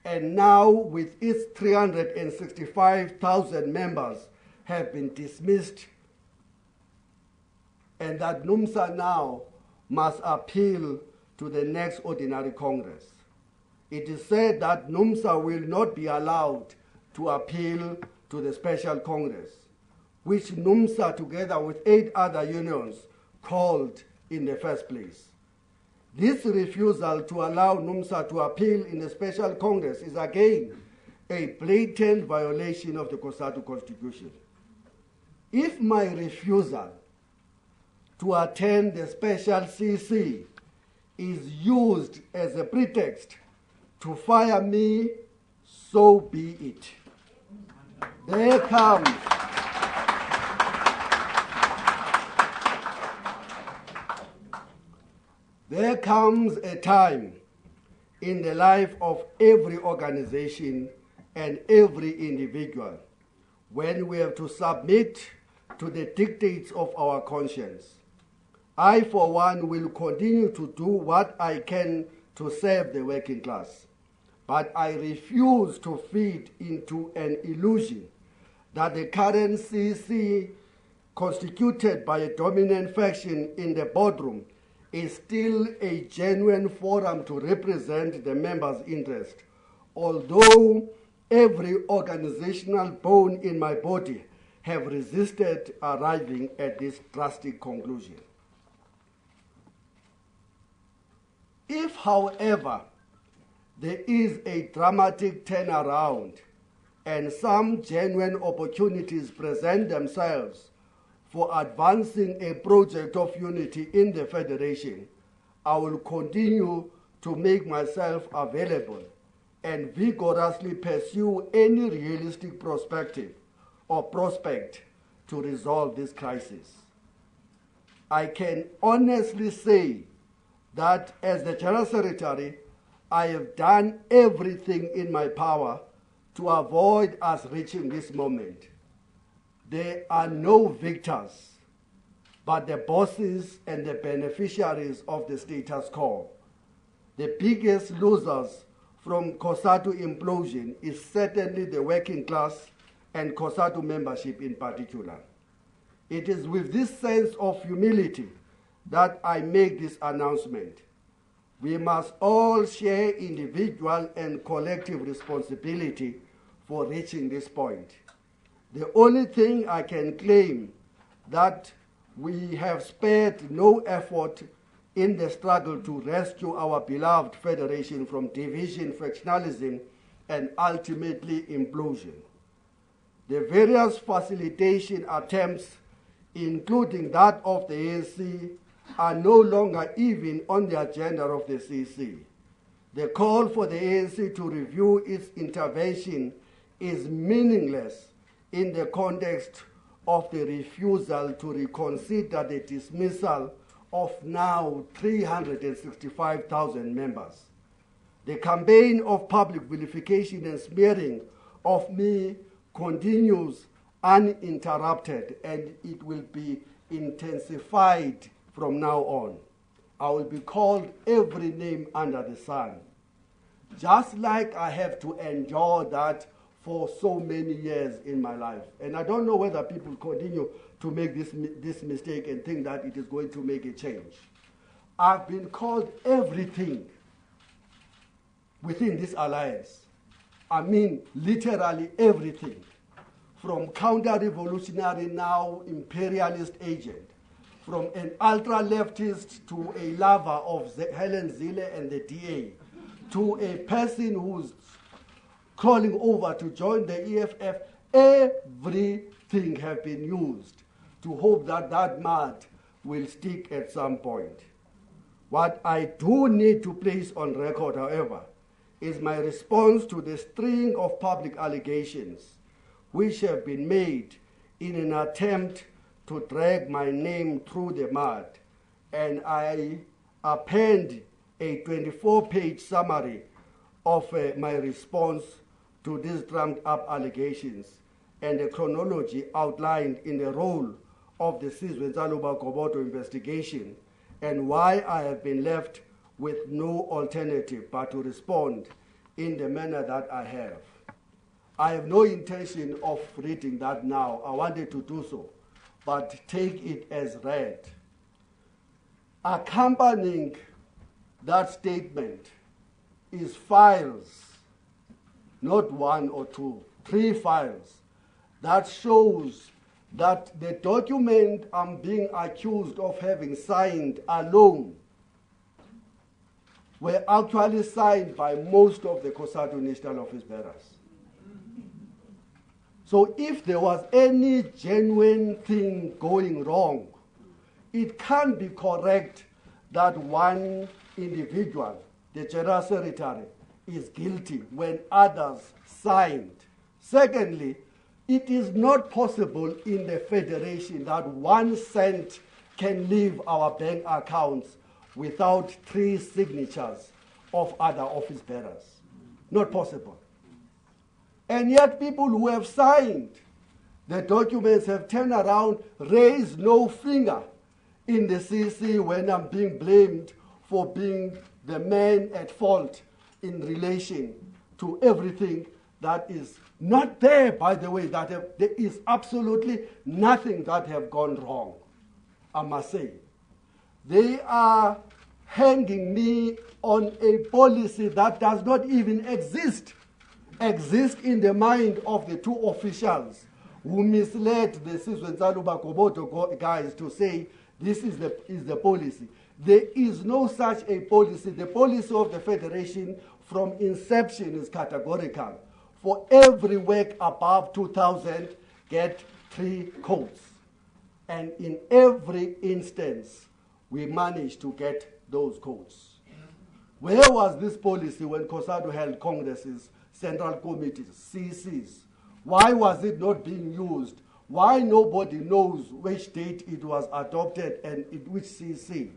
and now with its 365,000 members, have been dismissed, and that NUMSA now must appeal to the next ordinary Congress. It is said that NUMSA will not be allowed to appeal to the Special Congress, which NUMSA, together with 8 other unions, called in the first place. This refusal to allow NUMSA to appeal in the Special Congress is again a blatant violation of the COSATU Constitution. If my refusal to attend the special CC is used as a pretext to fire me, so be it. There comes a time in the life of every organization and every individual when we have to submit to the dictates of our conscience. I, for one, will continue to do what I can to serve the working class, but I refuse to feed into an illusion that the current CC, constituted by a dominant faction in the boardroom, is still a genuine forum to represent the members' interest, although every organizational bone in my body have resisted arriving at this drastic conclusion. If, however, there is a dramatic turnaround and some genuine opportunities present themselves for advancing a project of unity in the Federation, I will continue to make myself available and vigorously pursue any realistic perspective or prospect to resolve this crisis. I can honestly say that as the General Secretary, I have done everything in my power to avoid us reaching this moment. There are no victors, but the bosses and the beneficiaries of the status quo. The biggest losers from COSATU implosion is certainly the working class and COSATU membership in particular. It is with this sense of humility that I make this announcement. We must all share individual and collective responsibility for reaching this point. The only thing I can claim that we have spared no effort in the struggle to rescue our beloved Federation from division, factionalism, and ultimately implosion. The various facilitation attempts, including that of the ANC, are no longer even on the agenda of the CC. The call for the ANC to review its intervention is meaningless in the context of the refusal to reconsider the dismissal of now 365,000 members. The campaign of public vilification and smearing of me continues uninterrupted, and it will be intensified from now on. I will be called every name under the sun, just like I have to endure that for so many years in my life. And I don't know whether people continue to make this mistake and think that it is going to make a change. I've been called everything within this alliance. I mean literally everything, from counter-revolutionary, now imperialist agent, from an ultra-leftist to a lover of Helen Zille and the DA, to a person who's crawling over to join the EFF. Everything have been used to hope that that mud will stick at some point. What I do need to place on record, however, is my response to the string of public allegations which have been made in an attempt to drag my name through the mud, and I append a 24-page summary of my response to these drummed-up allegations and the chronology outlined in the role of the Zwelinzima Vavi investigation, and why I have been left with no alternative but to respond in the manner that I have. I have no intention of reading that now. I wanted to do so, but take it as read. Accompanying that statement is files, not one or two, 3 files, that shows that the document I'm being accused of having signed alone were actually signed by most of the COSATU national office bearers. So if there was any genuine thing going wrong, it can't be correct that one individual, the General Secretary, is guilty when others signed. Secondly, it is not possible in the Federation that 1 cent can leave our bank accounts without 3 signatures of other office bearers. Not possible. And yet people who have signed the documents have turned around, raised no finger in the CC when I'm being blamed for being the man at fault in relation to everything that is not there, by the way, there is absolutely nothing that have gone wrong, I must say. They are hanging me on a policy that does not even exist in the mind of the 2 officials who misled the Zwelinzima Vavi guys to say this is the policy. There is no such a policy. The policy of the Federation from inception is categorical. For every work above 2,000, get 3 codes. And in every instance, we managed to get those codes. Where was this policy when COSATU held congresses, central committees, CCs? Why was it not being used? Why nobody knows which date it was adopted and in which CC?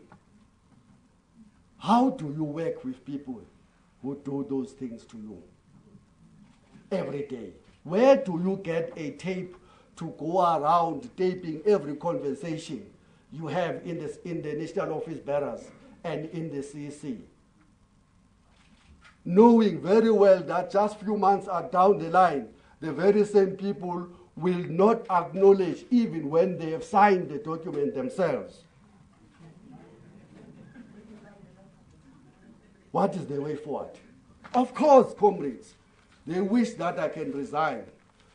How do you work with people who do those things to you every day? Where do you get a tape to go around taping every conversation you have in the National Office Bearers and in the CC? Knowing very well that just few months are down the line, the very same people will not acknowledge even when they have signed the document themselves. What is the way forward? Of course, comrades, they wish that I can resign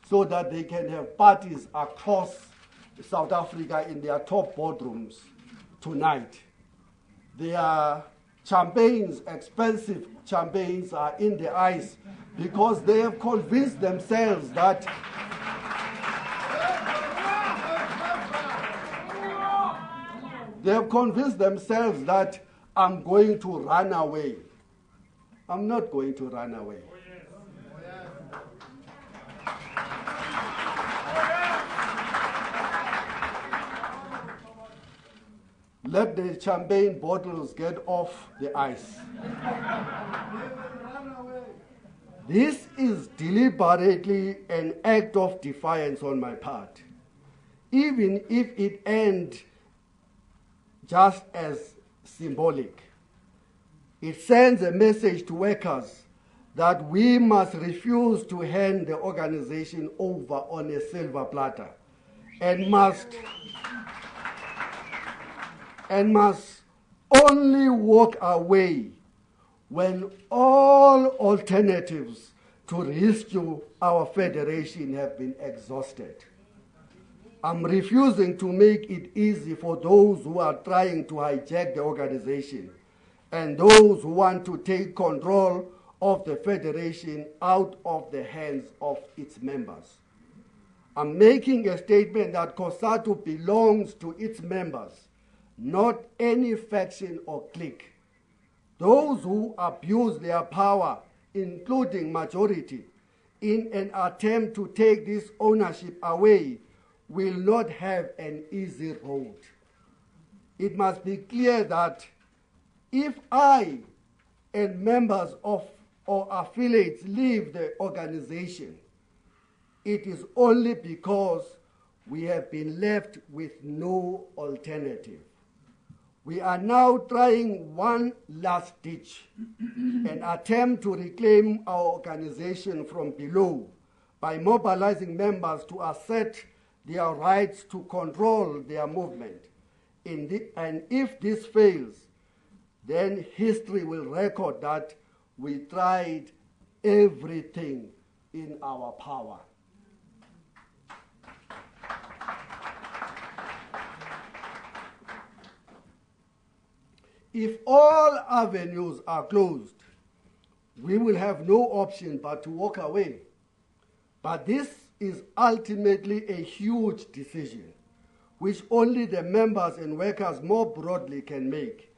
so that they can have parties across South Africa in their top boardrooms tonight. Their champagnes, expensive champagnes, are in the ice because they have convinced themselves that I'm going to run away. I'm not going to run away. Let the champagne bottles get off the ice. This is deliberately an act of defiance on my part, even if it ends just as symbolic. It sends a message to workers that we must refuse to hand the organization over on a silver platter and must only walk away when all alternatives to rescue our federation have been exhausted. I'm refusing to make it easy for those who are trying to hijack the organization and those who want to take control of the federation out of the hands of its members. I'm making a statement that COSATU belongs to its members, not any faction or clique. Those who abuse their power, including majority, in an attempt to take this ownership away will not have an easy road. It must be clear that if I and members of or affiliates leave the organization, it is only because we have been left with no alternative. We are now trying one last ditch, an attempt to reclaim our organization from below by mobilizing members to assert their rights to control their movement. And if this fails, then history will record that we tried everything in our power. If all avenues are closed, we will have no option but to walk away. But this is ultimately a huge decision, which only the members and workers more broadly can make.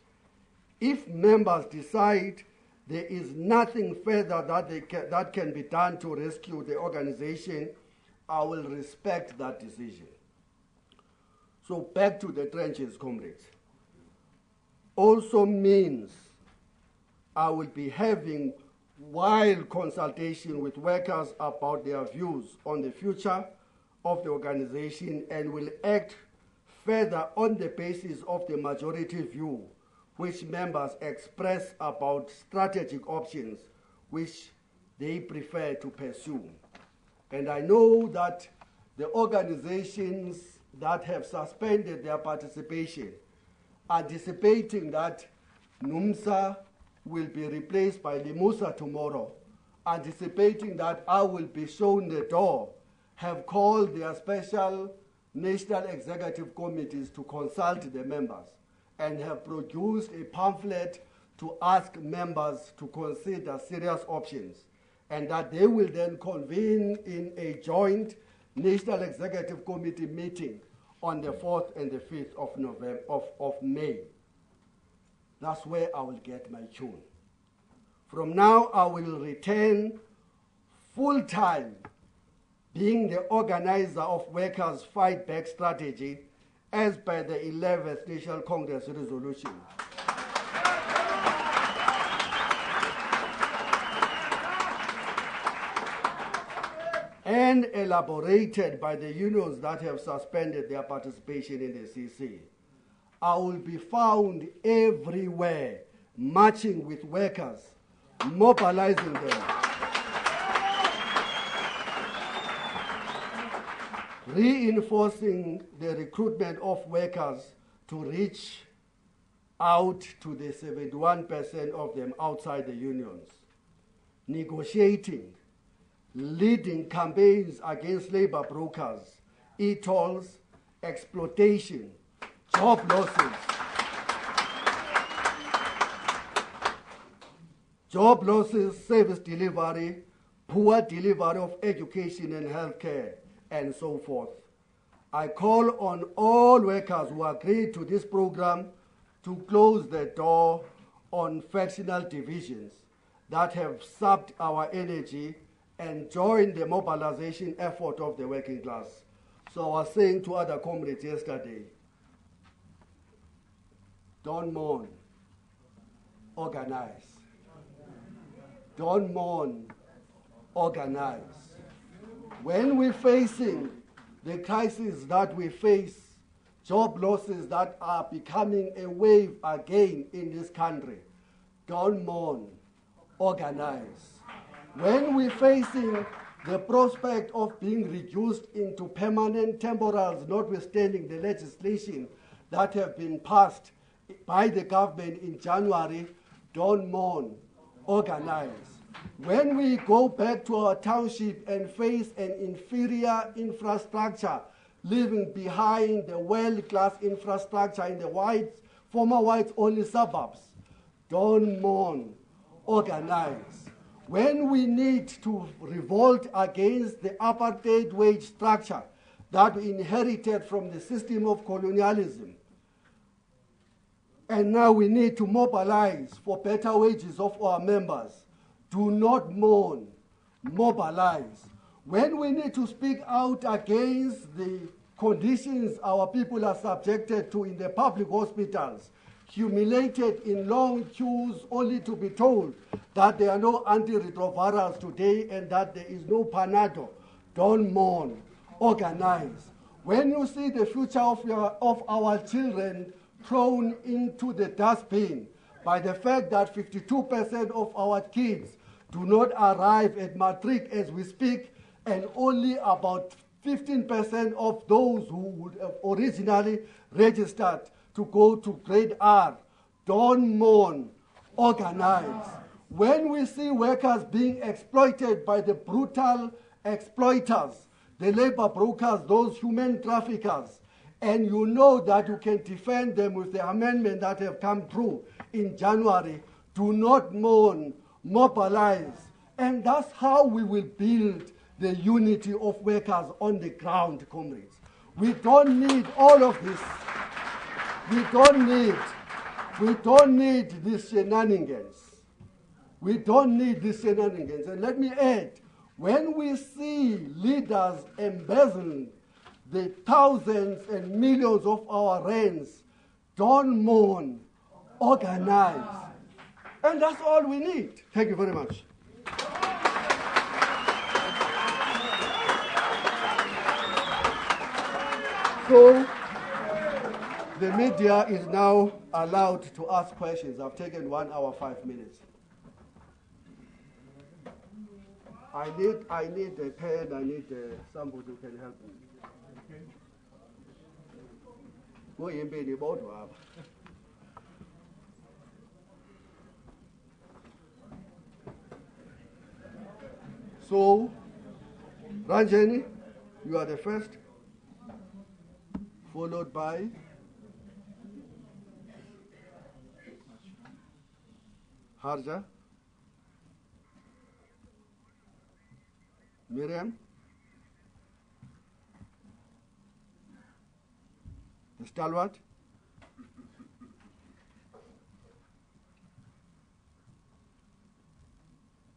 If members decide there is nothing further that can be done to rescue the organization, I will respect that decision. So back to the trenches, comrades. Also means I will be having wild consultation with workers about their views on the future of the organization and will act further on the basis of the majority view which members express about strategic options which they prefer to pursue. And I know that the organizations that have suspended their participation, anticipating that NUMSA will be replaced by Limusa tomorrow, anticipating that I will be shown the door, have called their special national executive committees to consult the members and have produced a pamphlet to ask members to consider serious options, and that they will then convene in a joint National Executive Committee meeting on the 4th and the 5th of November, of May. That's where I will get my tune. From now, I will return full-time being the organizer of Workers' Fight Back Strategy as per the 11th National Congress resolution. And elaborated by the unions that have suspended their participation in the CC. I will be found everywhere, marching with workers, mobilizing them, reinforcing the recruitment of workers to reach out to the 71% of them outside the unions, negotiating, leading campaigns against labor brokers, e-tolls, exploitation, job losses, service delivery, poor delivery of education and healthcare, and so forth. I call on all workers who agreed to this program to close the door on factional divisions that have sapped our energy and join the mobilization effort of the working class. So I was saying to other comrades yesterday, don't mourn, organize. Don't mourn, organize. When we're facing the crisis that we face, job losses that are becoming a wave again in this country, don't mourn, organize. When we're facing the prospect of being reduced into permanent temporals, notwithstanding the legislation that have been passed by the government in January, don't mourn, organize. When we go back to our township and face an inferior infrastructure, leaving behind the world-class infrastructure in the former whites-only suburbs, don't mourn, organize. When we need to revolt against the apartheid wage structure that we inherited from the system of colonialism, and now we need to mobilize for better wages of our members, do not mourn, mobilize. When we need to speak out against the conditions our people are subjected to in the public hospitals, humiliated in long queues only to be told that there are no antiretrovirals today and that there is no Panado, don't mourn, organize. When you see the future of our children thrown into the dustbin by the fact that 52% of our kids do not arrive at matric as we speak, and only about 15% of those who would have originally registered to go to grade R, don't mourn, organize. When we see workers being exploited by the brutal exploiters, the labor brokers, those human traffickers, and you know that you can defend them with the amendment that have come through in January, do not mourn, mobilize. And that's how we will build the unity of workers on the ground, comrades. We don't need all of this. We don't need these shenanigans. We don't need these shenanigans. And let me add, when we see leaders embezzling the thousands and millions of our rands, don't mourn, organize. And that's all we need. Thank you very much. So, the media is now allowed to ask questions. I've taken 1 hour, 5 minutes. I need a pen, I need somebody who can help me. So, Ranjani, you are the first, followed by Harja, Miriam, the stalwart,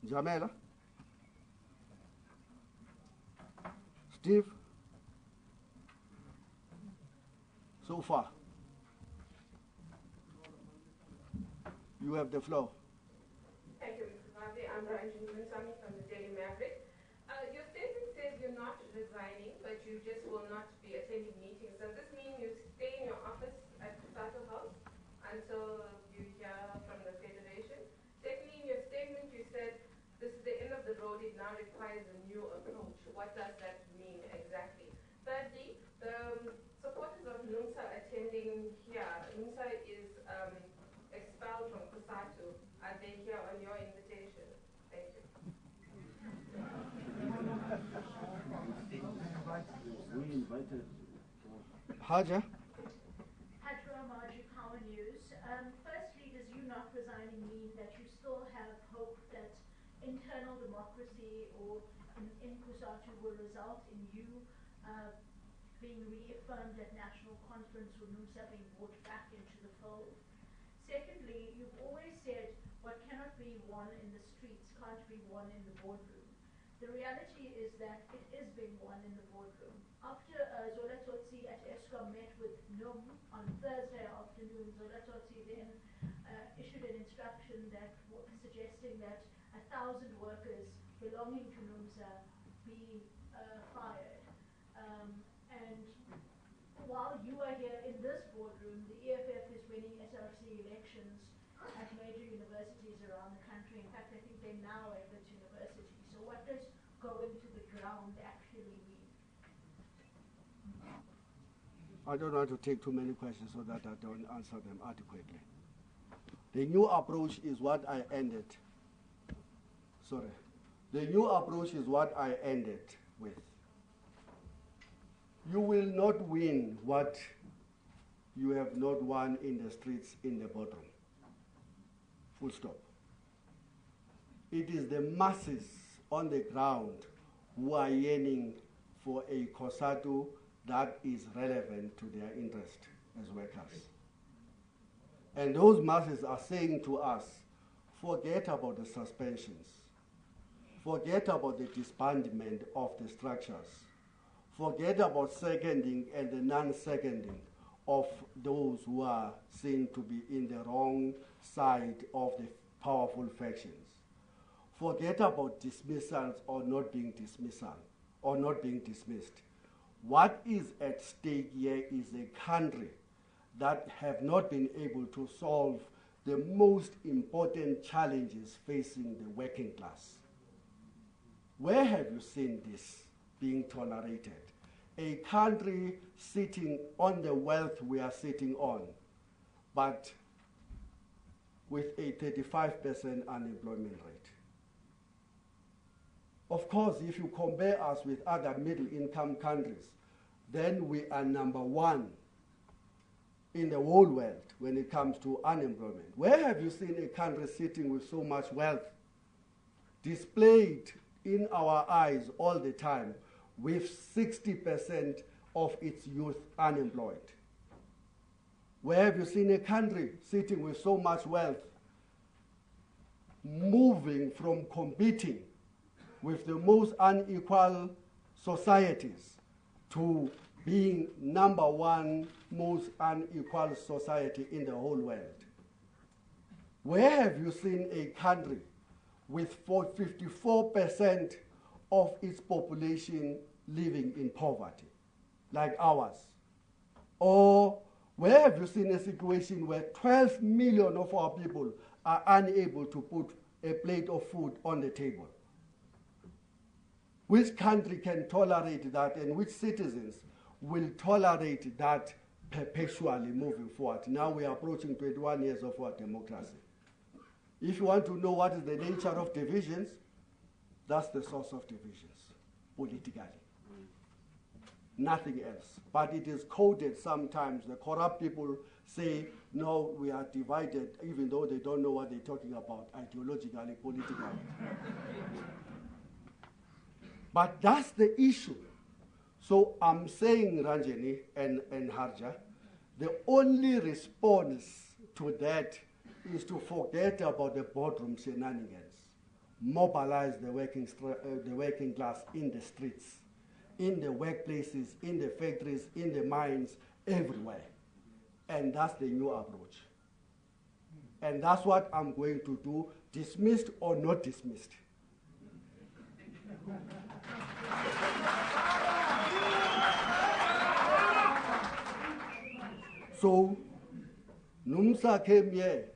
Jamela, Steve, so far. You have the floor. Thank you, Mr. Vavi. I'm Zwelinzima Vavi from the Daily Maverick. Your statement says you're not resigning, but you just will not be attending meetings. Does this mean you stay in your office at the Sato House until you hear from the Federation? Secondly, in your statement you said this is the end of the road, it now requires a new approach. What does that mean exactly? Thirdly, the supporters of NUMSA attending here, NUMSA is expelled from Kusatu. Are they here on your invitation? Thank you. Haja? Hajra Marji, Power News. Firstly, does you not resigning mean that you still have hope that internal democracy or in Kusatu will result in you being reaffirmed at National Conference or NUMSA being brought back into the fold? Secondly, you've always said what cannot be won in the streets can't be won in the boardroom. The reality is that it is being won in the boardroom. After Zola Tsotsi at ESCOM met with NUM on Thursday afternoon, Zola Tsotsi then issued an instruction that suggesting that 1,000 workers belonging to NUMSA be fired. And while you are here in this boardroom, the EFF is winning SRC elections at major universities around the country. In fact, I think they're now at Wits University. So what does going to the ground actually mean? I don't want to take too many questions so that I don't answer them adequately. The new approach is what I ended. Sorry. The new approach is what I ended with. You will not win what you have not won in the streets in the boardroom. Full stop. It is the masses on the ground who are yearning for a COSATU that is relevant to their interest as workers. And those masses are saying to us, forget about the suspensions. Forget about the disbandment of the structures. Forget about seconding and the non-seconding of those who are seen to be in the wrong side of the powerful factions. Forget about dismissals or not being dismissed. What is at stake here is a country that have not been able to solve the most important challenges facing the working class. Where have you seen this being tolerated? A country sitting on the wealth we are sitting on, but with a 35% unemployment rate. Of course, if you compare us with other middle-income countries, then we are number one in the whole world when it comes to unemployment. Where have you seen a country sitting with so much wealth displayed in our eyes all the time with 60% of its youth unemployed? Where have you seen a country sitting with so much wealth moving from competing with the most unequal societies to being number one most unequal society in the whole world? Where have you seen a country with 54% of its population living in poverty, like ours? Or where have you seen a situation where 12 million of our people are unable to put a plate of food on the table? Which country can tolerate that, and which citizens will tolerate that perpetually moving forward? Now we are approaching 21 years of our democracy. If you want to know what is the nature of divisions, that's the source of divisions, politically. Nothing else. But it is coded sometimes. The corrupt people say, no, we are divided, even though they don't know what they're talking about, ideologically, politically. But that's the issue. So I'm saying, Ranjani and Harja, the only response to that is to forget about the boardroom shenanigans, mobilize the working class in the streets, in the workplaces, in the factories, in the mines, everywhere. And that's the new approach. And that's what I'm going to do, dismissed or not dismissed. So, NUMSA came here.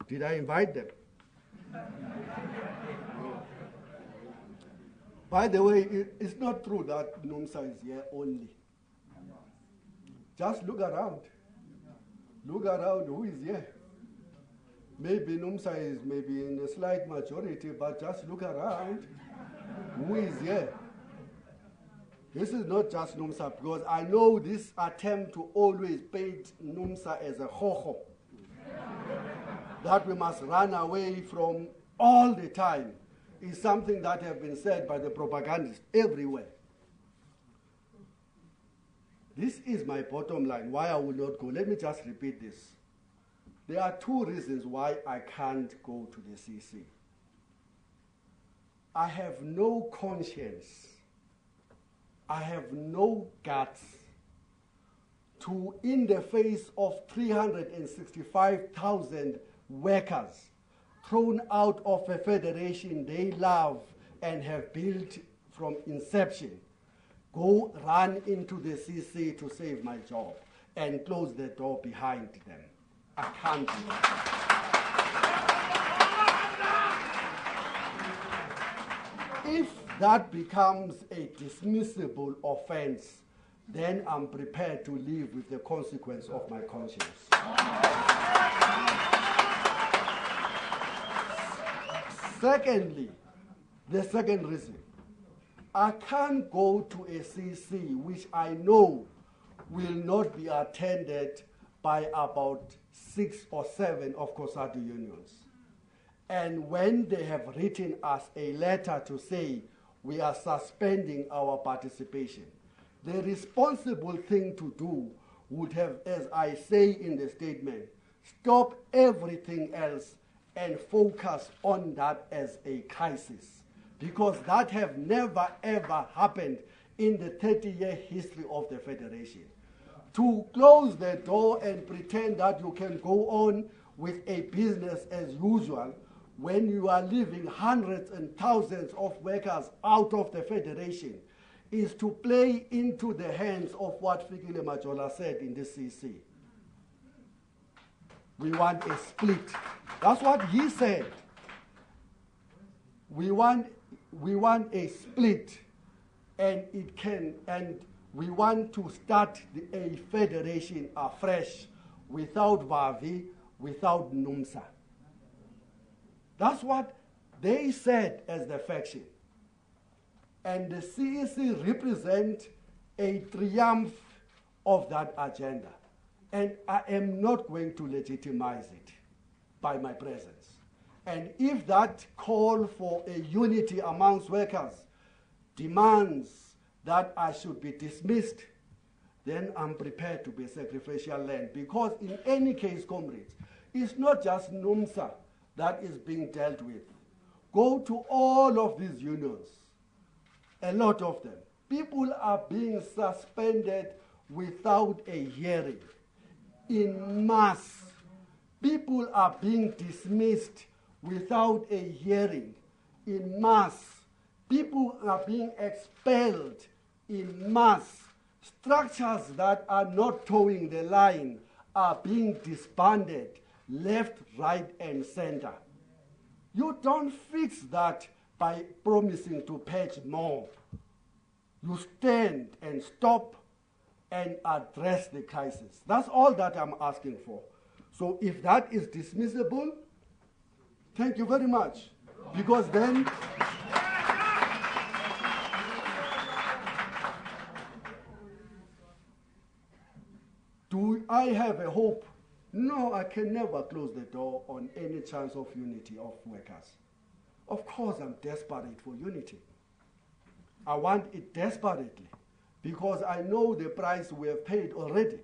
Did I invite them? By the way, it's not true that NUMSA is here only. Just look around. Look around who is here. Maybe NUMSA is maybe in a slight majority, but just look around who is here. This is not just NUMSA, because I know this attempt to always paint NUMSA as a ho-ho that we must run away from all the time is something that has been said by the propagandists everywhere. This is my bottom line, why I will not go. Let me just repeat this. There are two reasons why I can't go to the CC. I have no conscience. I have no guts to, in the face of 365,000 workers thrown out of a federation they love and have built from inception, go run into the CC to save my job and close the door behind them. I can't do that. If that becomes a dismissible offense, then I'm prepared to live with the consequence of my conscience. Secondly, the second reason, I can't go to a CC which I know will not be attended by about 6 or 7 of COSATU unions. And when they have written us a letter to say we are suspending our participation, the responsible thing to do would have, as I say in the statement, stop everything else and focus on that as a crisis, because that have never ever happened in the 30-year history of the Federation. To close the door and pretend that you can go on with a business as usual when you are leaving hundreds and thousands of workers out of the Federation is to play into the hands of what Fikile Majola said in the CC. We want a split. That's what he said. We want a split, and we want to start a federation afresh without Vavi, without NUMSA. That's what they said as the faction. And the CEC represent a triumph of that agenda. And I am not going to legitimize it by my presence. And if that call for a unity amongst workers demands that I should be dismissed, then I'm prepared to be a sacrificial lamb. Because in any case, comrades, it's not just NUMSA that is being dealt with. Go to all of these unions, a lot of them. People are being suspended without a hearing in mass. People are being dismissed without a hearing in mass. People are being expelled in mass. Structures that are not towing the line are being disbanded left, right, and center. You don't fix that by promising to patch more. You stand and stop and address the crisis. That's all that I'm asking for. So if that is dismissible, thank you very much. Because then do I have a hope? No, I can never close the door on any chance of unity of workers. Of course, I'm desperate for unity. I want it desperately because I know the price we have paid already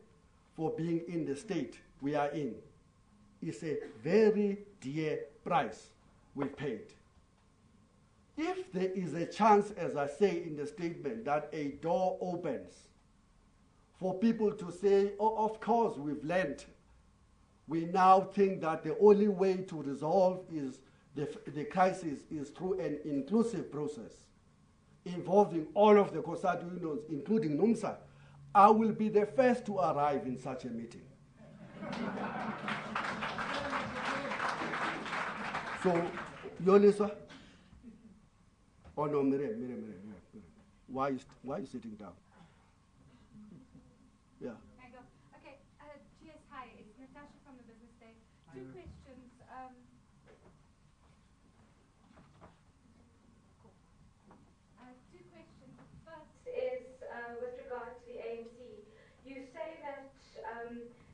for being in the state we are in. It's a very dear price we've paid. If there is a chance, as I say in the statement, that a door opens for people to say, oh, of course, we've learned. We now think that the only way to resolve is the crisis is through an inclusive process involving all of the COSATU unions, including NUMSA. I will be the first to arrive in such a meeting. So, Yolisa? Oh no, Mire. Why are you sitting down? Yeah. I go. Okay, GS, hi, it's Natasha from the Business Day. Two questions. Two questions. First is with regard to the ANC. You say that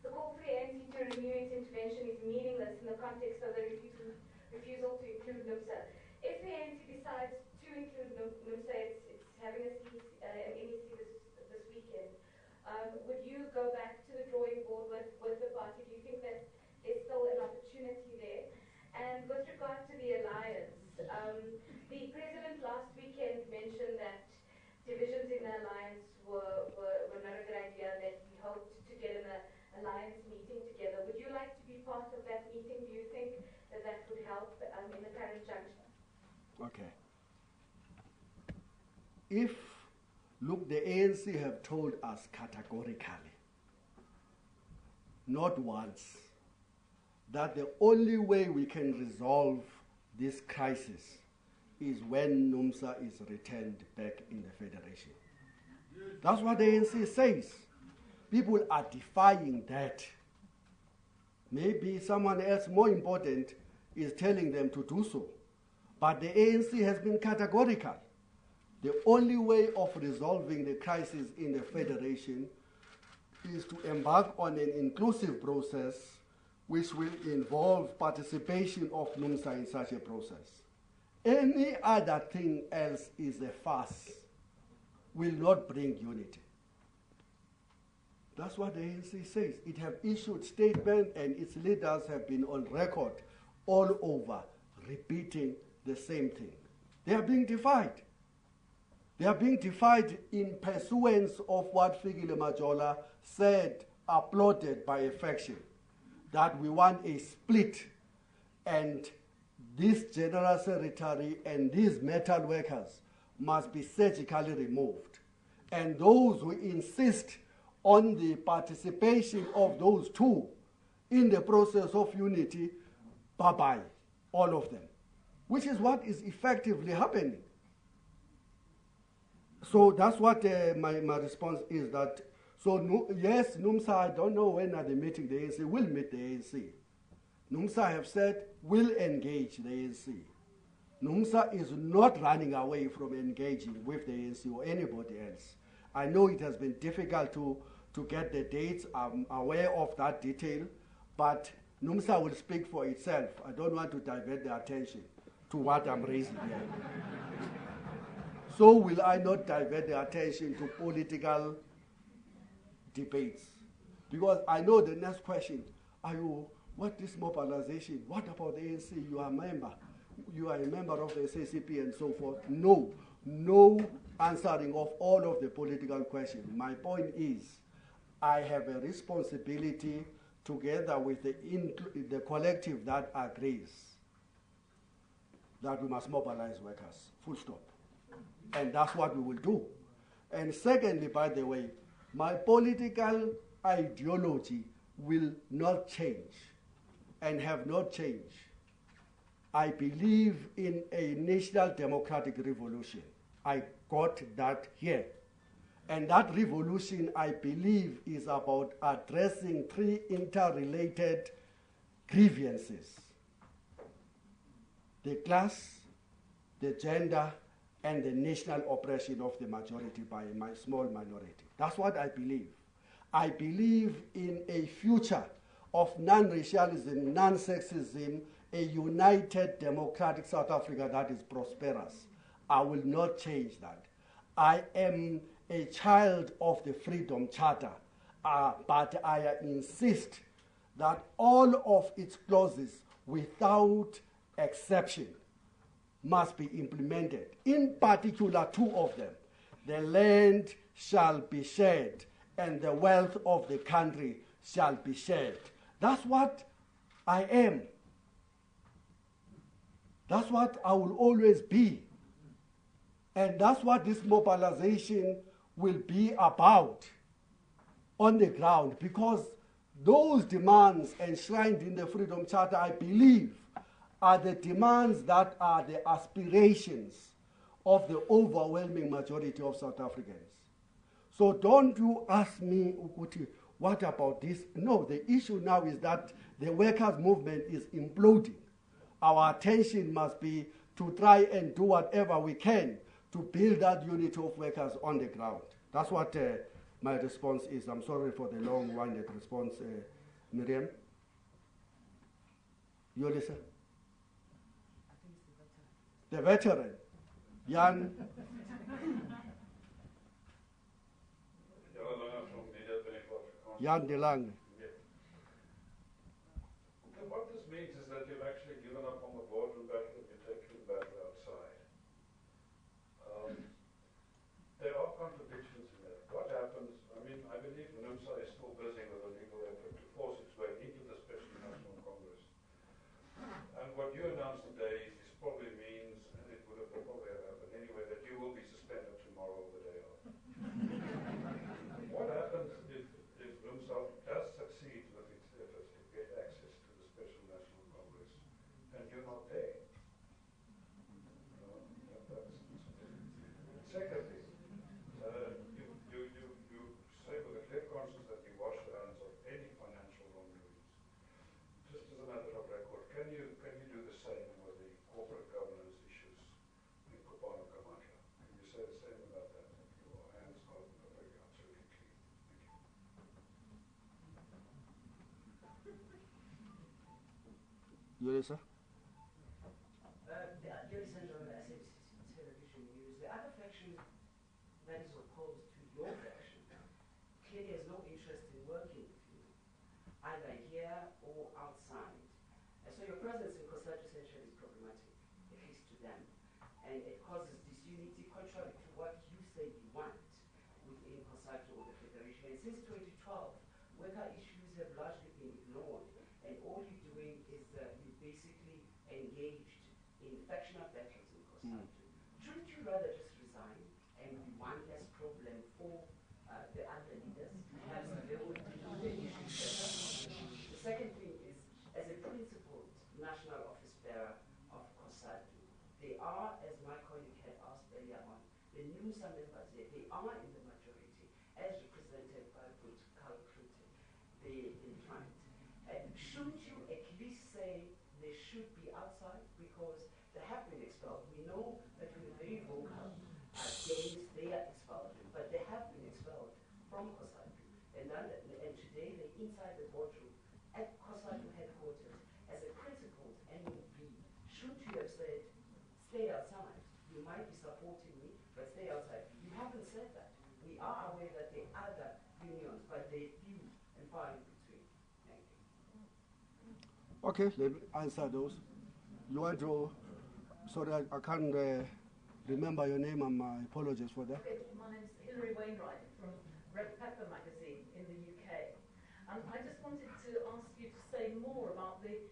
the call for the ANC to renew its intervention is meaningless in the context of the refusal to include NUMSA. If the ANC decides to include NUMSA, it's having a NEC this weekend, would you go back to the drawing board with the party? Do you think that there's still an opportunity there? And with regard to the alliance, the president last weekend mentioned that divisions in the alliance were not a good idea, that he hoped to get an alliance meeting together. Would you like to be part of that meeting? Do you think that would help in the current juncture? Okay. Look, the ANC have told us categorically, not once, that the only way we can resolve this crisis is when NUMSA is returned back in the federation. That's what the ANC says. People are defying that. Maybe someone else more important is telling them to do so. But the ANC has been categorical. The only way of resolving the crisis in the federation is to embark on an inclusive process which will involve participation of NUMSA in such a process. Any other thing else is a farce, will not bring unity. That's what the ANC says. It have issued statement and its leaders have been on record all over repeating the same thing. They are being defied. They are being defied in pursuance of what Fikile Majola said, applauded by a faction, that we want a split and this general secretary and these metal workers must be surgically removed. And those who insist on the participation of those two in the process of unity, bye-bye, all of them, which is what is effectively happening. So that's what my response is that, yes, NUMSA, I don't know when are they meeting the ANC, will meet the ANC. NUMSA have said, will engage the ANC. NUMSA is not running away from engaging with the ANC or anybody else. I know it has been difficult to get the dates. I'm aware of that detail, but NUMSA will speak for itself. I don't want to divert the attention to what I'm raising here. So will I not divert the attention to political debates. Because I know the next question, what is mobilization? What about the ANC? You are a member. You are a member of the SABC and so forth. No answering of all of the political questions. My point is, I have a responsibility together with the collective that agrees that we must mobilize workers, full stop. And that's what we will do. And secondly, by the way, my political ideology will not change and have not changed. I believe in a national democratic revolution. I got that here. And that revolution, I believe, is about addressing three interrelated grievances: the class, the gender, and the national oppression of the majority by a small minority. That's what I believe. I believe in a future of non-racialism, non-sexism, a united democratic South Africa that is prosperous. I will not change that. I am a child of the Freedom Charter, but I insist that all of its clauses, without exception, must be implemented. In particular, two of them. The land shall be shared and the wealth of the country shall be shared. That's what I am. That's what I will always be. And that's what this mobilization will be about on the ground, because those demands enshrined in the Freedom Charter, I believe, are the demands that are the aspirations of the overwhelming majority of South Africans. So don't you ask me, Ukuti, what about this? No, the issue now is that the workers' movement is imploding. Our attention must be to try and do whatever we can to build that unity of workers on the ground. That's what my response is. I'm sorry for the long-winded response, Miriam. You listen? The veteran, Jan. Jan de Lange. What this means is that you've actually given up on the boardroom battle and you're taking the battle outside. There are contradictions in that. What happens, I believe NUMSA is still busy with a legal effort to force its way into the Special National Congress. And what you announced today is probably means, and it would have probably happened anyway, that you will be suspended tomorrow or the day after. What happens if NUMSA does succeed with its efforts to get access to the Special National Congress and you're not there? Secondly, you say with a clear conscience that you wash your hands of any financial wrongdoings. Just as a matter of record, can you do the same with the corporate governance issues in Kopano Kamata? Can you say the same about that? Your hands are very absolutely clean. Thank you. You listen? Ladies and gentlemen, SABC television news. The other faction that is opposed to your faction clearly has no interest in working with you, either here or outside. And so your presence in COSATU essentially is problematic, at least to them. And it causes disunity contrary to what you say you want within COSATU or the Federation. And since 2012, worker issues have largely been ignored. And all you're doing is you basically engaged in factional battles in COSATU. Shouldn't you rather just resign and be one less problem for the other leaders? Perhaps they would do the issues better. The second thing is, as a principled national office bearer of COSATU, they are, as my colleague had asked earlier on, the NUMSA members there, they are in the majority, as represented by good Carl Cruton, in front. And shouldn't you at least say they should be outside? Because they have been expelled. We know that we were very vocal against their expulsion, but they have been expelled from COSATU. And today they're inside the boardroom at COSATU headquarters far in between. Thank you. Okay, let me answer those. You want to, sorry, I can't remember your name, and my apologies for that. Okay, my name's Hilary Wainwright from Red Pepper magazine in the UK. And I just wanted to ask you to say more about the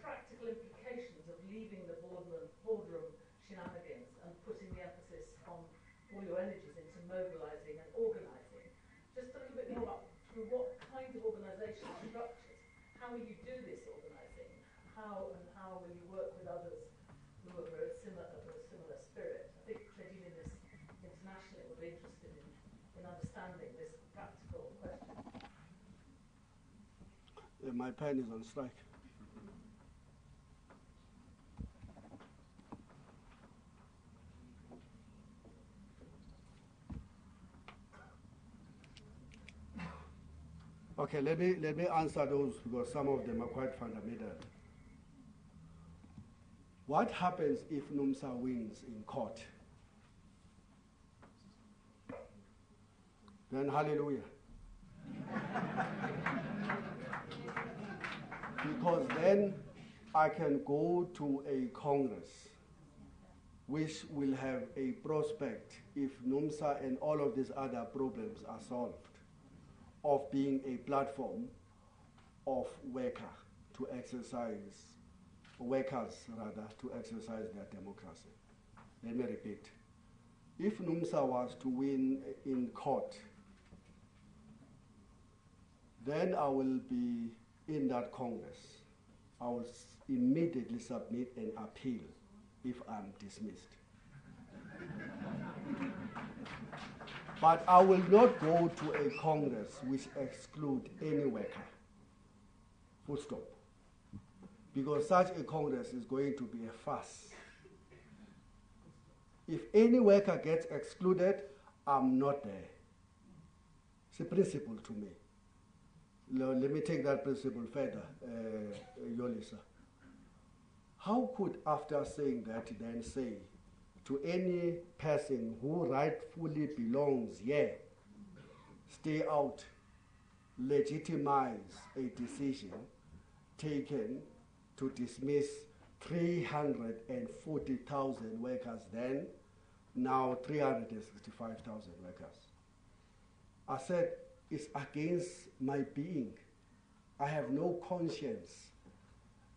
practical implications of leaving the boardroom shenanigans and putting the emphasis on all your energies into mobilising and organising. Just a little bit more about through what kind of organisation structures, how will you do this organising, how will you work with others who are of a similar spirit. I think they're doing this internationally, will be interested in understanding this practical question. My pen is on strike. Okay, let me answer those because some of them are quite fundamental. What happens if NUMSA wins in court? Then hallelujah. Because then I can go to a Congress which will have a prospect, if NUMSA and all of these other problems are solved, of being a platform of workers to exercise their democracy. Let me repeat. If NUMSA was to win in court, then I will be in that Congress. I will immediately submit an appeal if I'm dismissed. But I will not go to a Congress which excludes any worker. Full stop. Because such a Congress is going to be a farce. If any worker gets excluded, I'm not there. It's a principle to me. Let me take that principle further, Yolisa. How could, after saying that, then say to any person who rightfully belongs here, stay out, legitimize a decision taken to dismiss 340,000 workers then, now 365,000 workers? I said, it's against my being. I have no conscience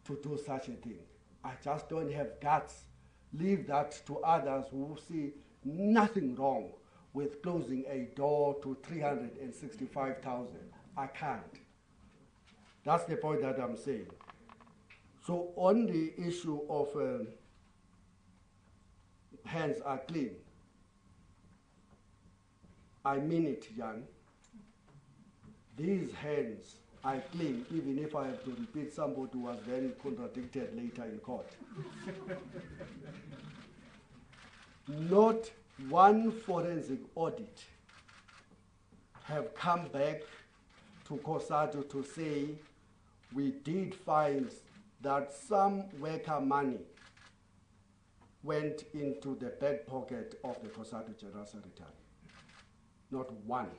to do such a thing. I just don't have guts. Leave that to others who see nothing wrong with closing a door to 365,000. I can't. That's the point that I'm saying. So on the issue of hands are clean, I mean it, Jan. These hands are clean, even if I have to repeat somebody who was then contradicted later in court. Not one forensic audit have come back to COSATU to say we did find that some worker money went into the back pocket of the COSATU General Secretary. Not one.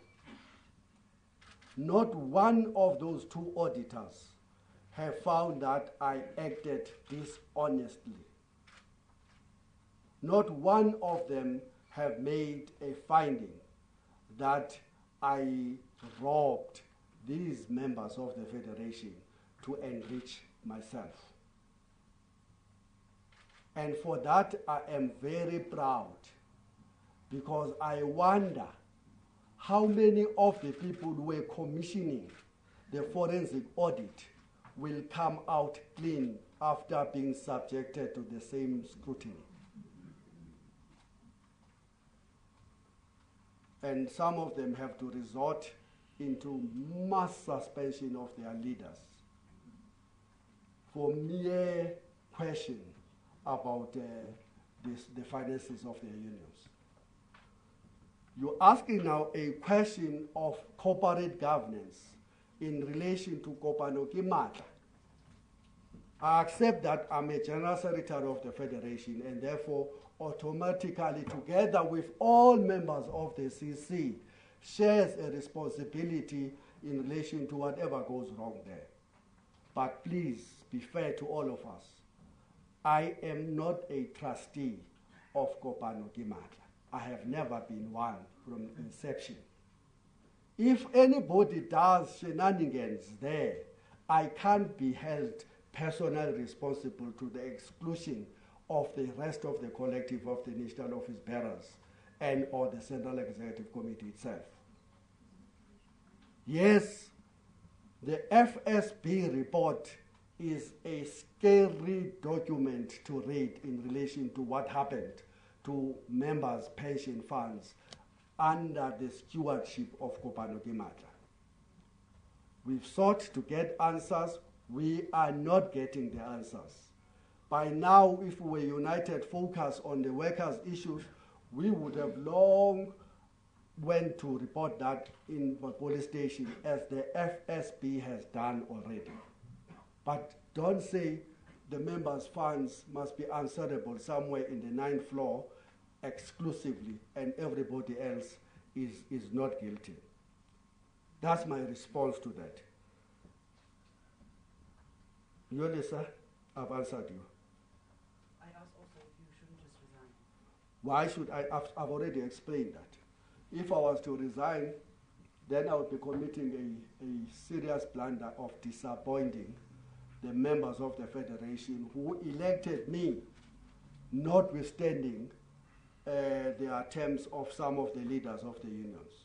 Not one of those two auditors have found that I acted dishonestly. Not one of them have made a finding that I robbed these members of the Federation to enrich myself. And for that, I am very proud, because I wonder how many of the people who were commissioning the forensic audit will come out clean after being subjected to the same scrutiny. And some of them have to resort into mass suspension of their leaders for mere question about the finances of their unions. You're asking now a question of corporate governance in relation to Kopanoki Mata. I accept that I'm a General Secretary of the Federation, and therefore automatically, together with all members of the CC, shares a responsibility in relation to whatever goes wrong there. But please be fair to all of us. I am not a trustee of Kopano Gimatla. I have never been one from inception. If anybody does shenanigans there, I can't be held personally responsible to the exclusion of the rest of the collective of the national office bearers and or the Central Executive Committee itself. Yes, the FSB report is a scary document to read in relation to what happened to members' pension funds under the stewardship of Kopano Gimatla. We've sought to get answers. We are not getting the answers. By now, if we were united focus on the workers' issues, we would have long went to report that in the police station as the FSB has done already. But don't say the members' funds must be answerable somewhere in the 9th floor exclusively and everybody else is not guilty. That's my response to that. Yolisa, I've answered you. I asked also if you shouldn't just resign. Why should I? I've already explained that. If I was to resign, then I would be committing a serious blunder of disappointing the members of the Federation who elected me, notwithstanding the attempts of some of the leaders of the unions.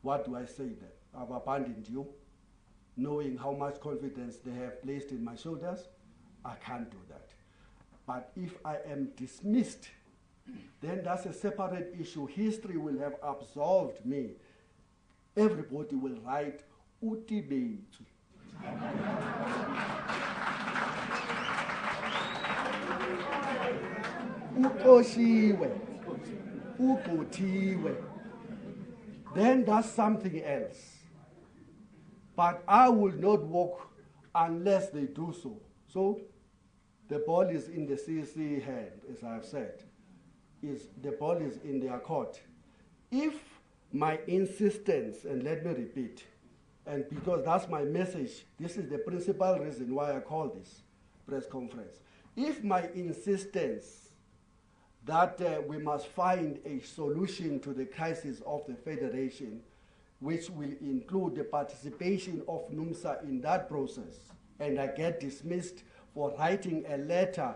What do I say then? I've abandoned you, knowing how much confidence they have placed in my shoulders. I can't do that. But if I am dismissed, then that's a separate issue. History will have absolved me. Everybody will write Utibethu. Ukoshiwe. Ukotiwe. Then that's something else. But I will not walk unless they do so. So the ball is in the CC hand, as I have said. The ball is in their court. If my insistence, and let me repeat, and because that's my message, this is the principal reason why I call this press conference. If my insistence that we must find a solution to the crisis of the Federation, which will include the participation of NUMSA in that process, and I get dismissed for writing a letter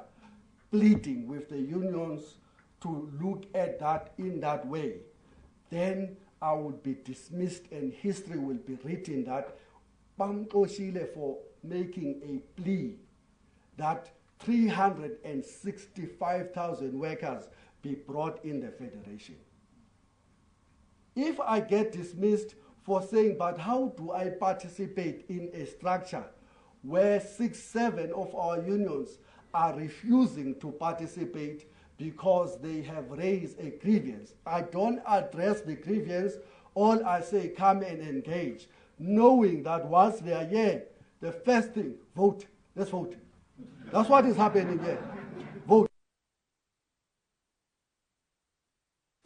pleading with the unions to look at that in that way, then I would be dismissed and history will be written that Bamtoshile for making a plea that 365,000 workers be brought in the Federation. If I get dismissed for saying, but how do I participate in a structure where 6, 7 of our unions are refusing to participate because they have raised a grievance? I don't address the grievance. All I say, come and engage, knowing that once they are here, the first thing, vote. Let's vote. That's what is happening here. Vote.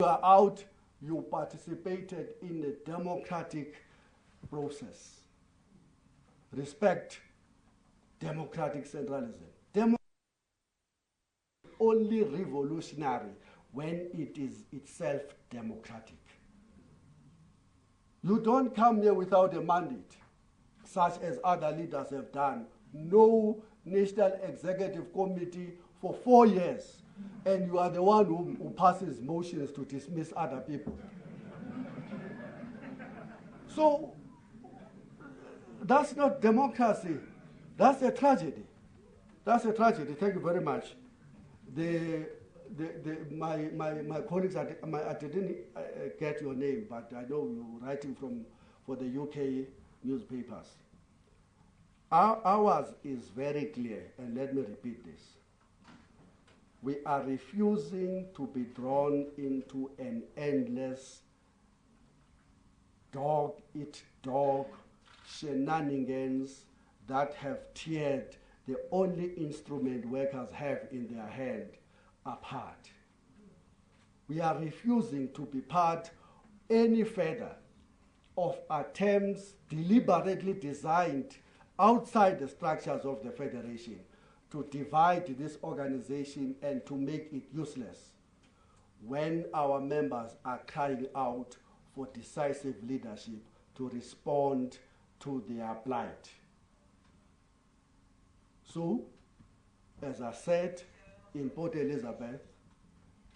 You are out. You participated in the democratic process. Respect democratic centralism. Only revolutionary when it is itself democratic. You don't come here without a mandate, such as other leaders have done. No National Executive Committee for 4 years, and you are the one who passes motions to dismiss other people. So that's not democracy. That's a tragedy. That's a tragedy. Thank you very much. My colleagues, I didn't get your name, but I know you're writing for the UK newspapers. Ours is very clear, and let me repeat this. We are refusing to be drawn into an endless dog-eat-dog shenanigans that have teared the only instrument workers have in their hand apart. We are refusing to be part any further of attempts deliberately designed outside the structures of the Federation to divide this organization and to make it useless when our members are crying out for decisive leadership to respond to their plight. So, as I said in Port Elizabeth,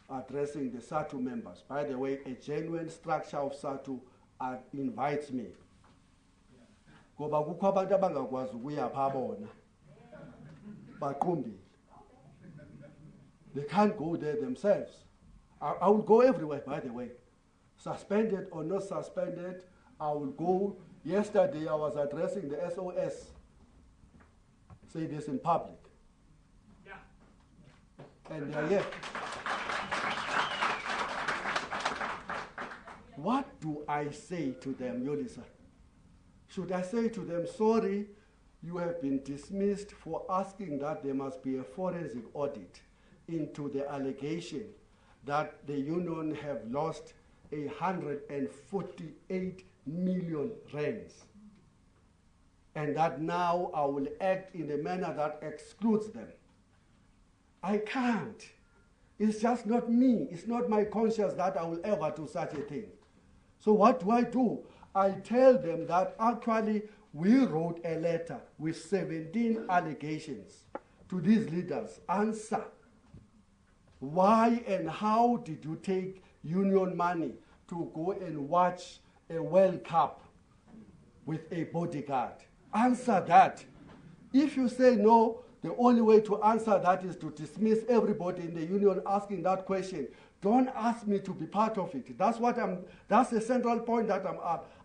addressing the SATU members, by the way, a genuine structure of SATU invites me. Ngoba kukho abantu abangakwazi ukuya pha bona. Baqombile. They can't go there themselves. I will go everywhere, by the way. Suspended or not suspended, I will go. Yesterday I was addressing the SOS. Say this in public. Yeah. And they are here. What do I say to them, Yolisa? Should I say to them, sorry, you have been dismissed for asking that there must be a forensic audit into the allegation that the union have lost 148 million rands, and that now I will act in a manner that excludes them? I can't. It's just not me. It's not my conscience that I will ever do such a thing. So what do? I tell them that actually we wrote a letter with 17 allegations to these leaders. Answer. Why and how did you take union money to go and watch a World Cup with a bodyguard? Answer that. If you say no, the only way to answer that is to dismiss everybody in the union asking that question. Don't ask me to be part of it. That's the central point that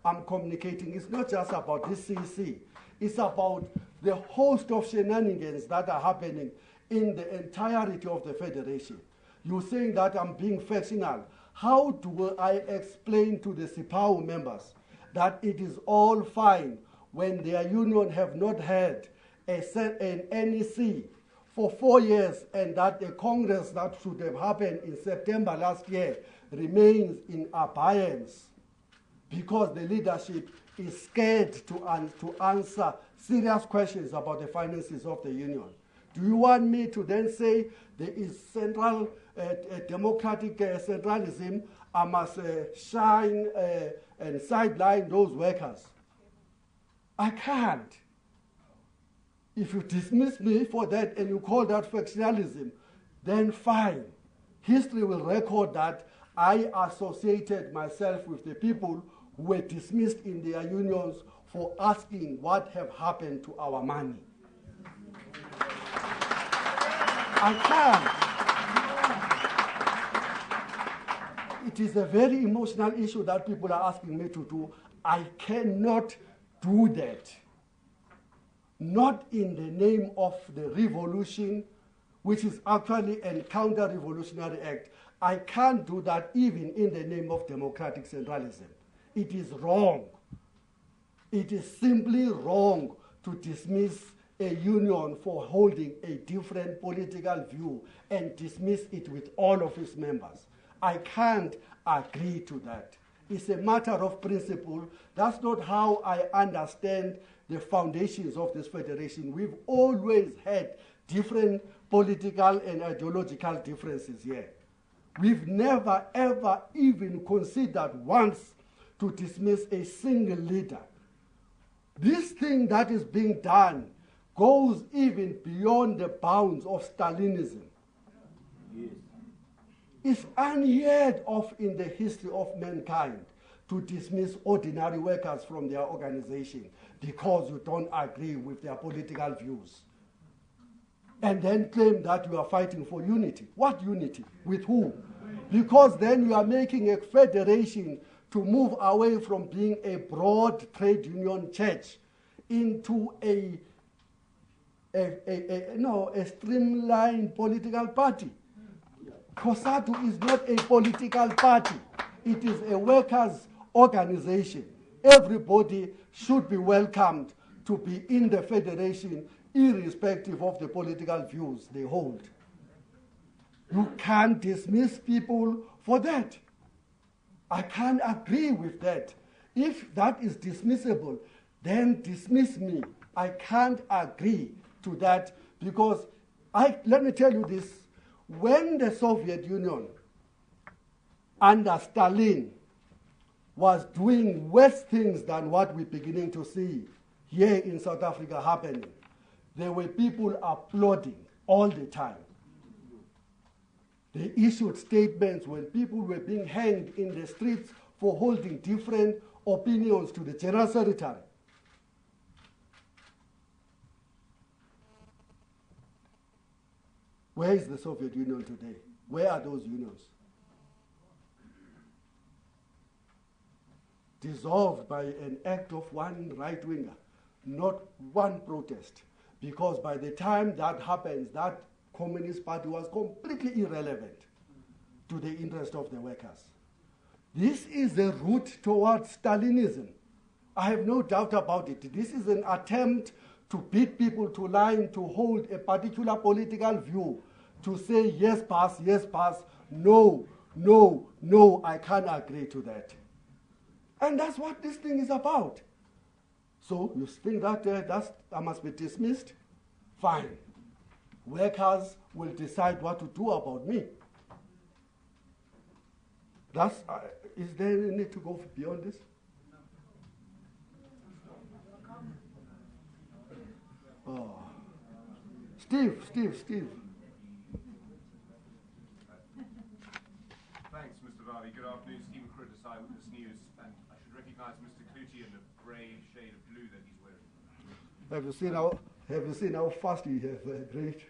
I'm communicating. It's not just about this CC. It's about the host of shenanigans that are happening in the entirety of the Federation. You're saying that I'm being factional. How do I explain to the SIPAU members that it is all fine when their union have not had an NEC for 4 years, and that the Congress that should have happened in September last year remains in abeyance because the leadership is scared to answer serious questions about the finances of the union? Do you want me to then say there is central democratic centralism? I must shine and sideline those workers. I can't. If you dismiss me for that and you call that factionalism, then fine. History will record that I associated myself with the people who were dismissed in their unions for asking what have happened to our money. I can't. It is a very emotional issue that people are asking me to do. I cannot do that. Not in the name of the revolution, which is actually a counter-revolutionary act. I can't do that even in the name of democratic centralism. It is wrong. It is simply wrong to dismiss a union for holding a different political view and dismiss it with all of its members. I can't agree to that. It's a matter of principle. That's not how I understand the foundations of this federation. We've always had different political and ideological differences here. We've never, ever even considered once to dismiss a single leader. This thing that is being done goes even beyond the bounds of Stalinism. Yes. It's unheard of in the history of mankind to dismiss ordinary workers from their organization because you don't agree with their political views. And then claim that you are fighting for unity. What unity? With who? Because then you are making a federation to move away from being a broad trade union church into a streamlined political party. COSATU is not a political party. It is a workers' organization. Everybody should be welcomed to be in the federation, irrespective of the political views they hold. You can't dismiss people for that. I can't agree with that. If that is dismissible, then dismiss me. I can't agree to that because let me tell you this. When the Soviet Union under Stalin was doing worse things than what we're beginning to see here in South Africa happening, there were people applauding all the time. They issued statements when people were being hanged in the streets for holding different opinions to the General Secretary. Where is the Soviet Union today? Where are those unions? Dissolved by an act of one right-winger, not one protest. Because by the time that happens, that Communist Party was completely irrelevant to the interest of the workers. This is a route towards Stalinism. I have no doubt about it. This is an attempt to beat people to line, to hold a particular political view, to say yes, pass, no, no, no, I can't agree to that. And that's what this thing is about. So you think that I must be dismissed? Fine. Workers will decide what to do about me. Is there any need to go beyond this? Oh. Steve. Thanks, Mr. Vavi. Good afternoon. Stephen Critis, Eyewitness News. And I should recognize Mr. Clutie in the brave shade of blue that he's wearing. Have you seen how fast you have agreed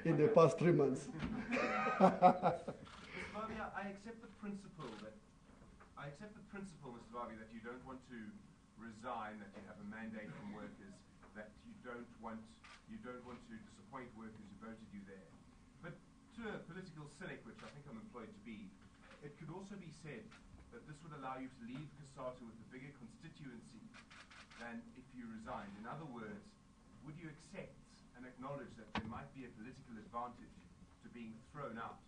in the past 3 months? Mr. Vavi, I accept the principle, Mr. Vavi, that you don't want to resign, that you have a mandate from workers, that you don't want to disappoint workers who voted you there. But to a political cynic, which I think I'm employed to be, it could also be said that this would allow you to leave COSATU with a bigger constituency than if you resigned. In other words, would you accept and acknowledge that there might be a political advantage to being thrown out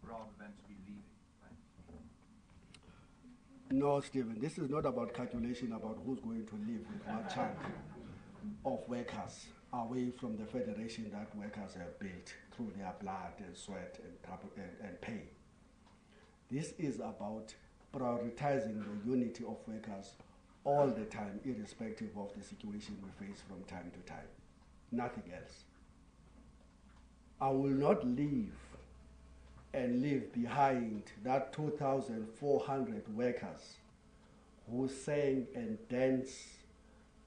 rather than to be leaving? No, Stephen, this is not about calculation about who's going to leave with what chunk of workers away from the federation that workers have built through their blood and sweat and pay. This is about prioritizing the unity of workers all the time, irrespective of the situation we face from time to time. Nothing else. I will not leave and leave behind that 2,400 workers who sang and danced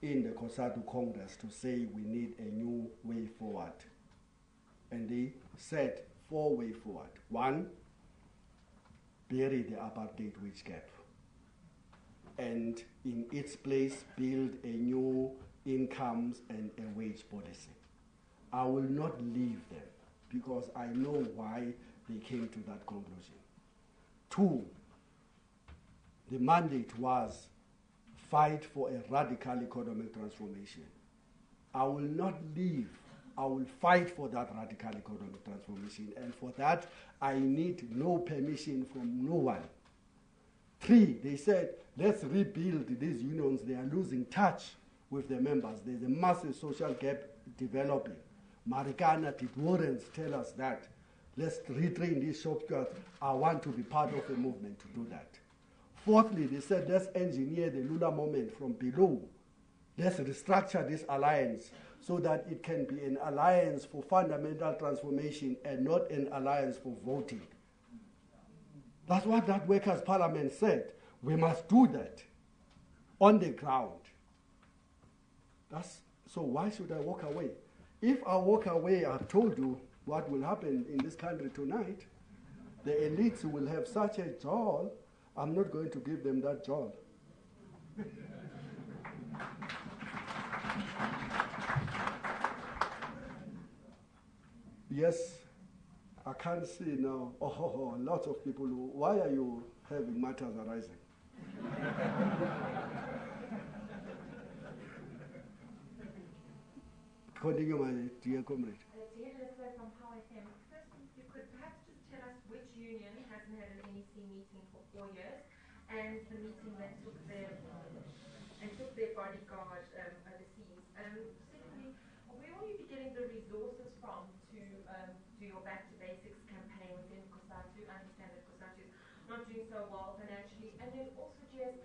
in the COSATU Congress to say we need a new way forward. And they said 4 ways forward. 1, bury the apartheid wage gap. And in its place, build a new incomes and a wage policy. I will not leave them because I know why they came to that conclusion. 2, the mandate was fight for a radical economic transformation. I will not leave. I will fight for that radical economic transformation. And for that, I need no permission from no one. 3, they said, let's rebuild these unions. They are losing touch with the members. There's a massive social gap developing. Marikana did Warrens tell us that. Let's retrain these shopkeepers. I want to be part of a movement to do that. 4thly, they said, let's engineer the Lula moment from below. Let's restructure this alliance so that it can be an alliance for fundamental transformation and not an alliance for voting. That's what that workers' parliament said. We must do that on the ground. So why should I walk away? If I walk away, I've told you what will happen in this country tonight. The elites will have such a joy. I'm not going to give them that joy. Yes, I can't see now. Lots of people. Why are you having matters arising? Continue, my dear comrade. From Power FM. First, you could perhaps just tell us which union hasn't had an NEC meeting for 4 years, and the meeting then took their bodyguard overseas. Secondly, where will you be getting the resources from to do your Back to Basics campaign within COSATU? I understand that COSATU is not doing so well financially. And then also, Jess,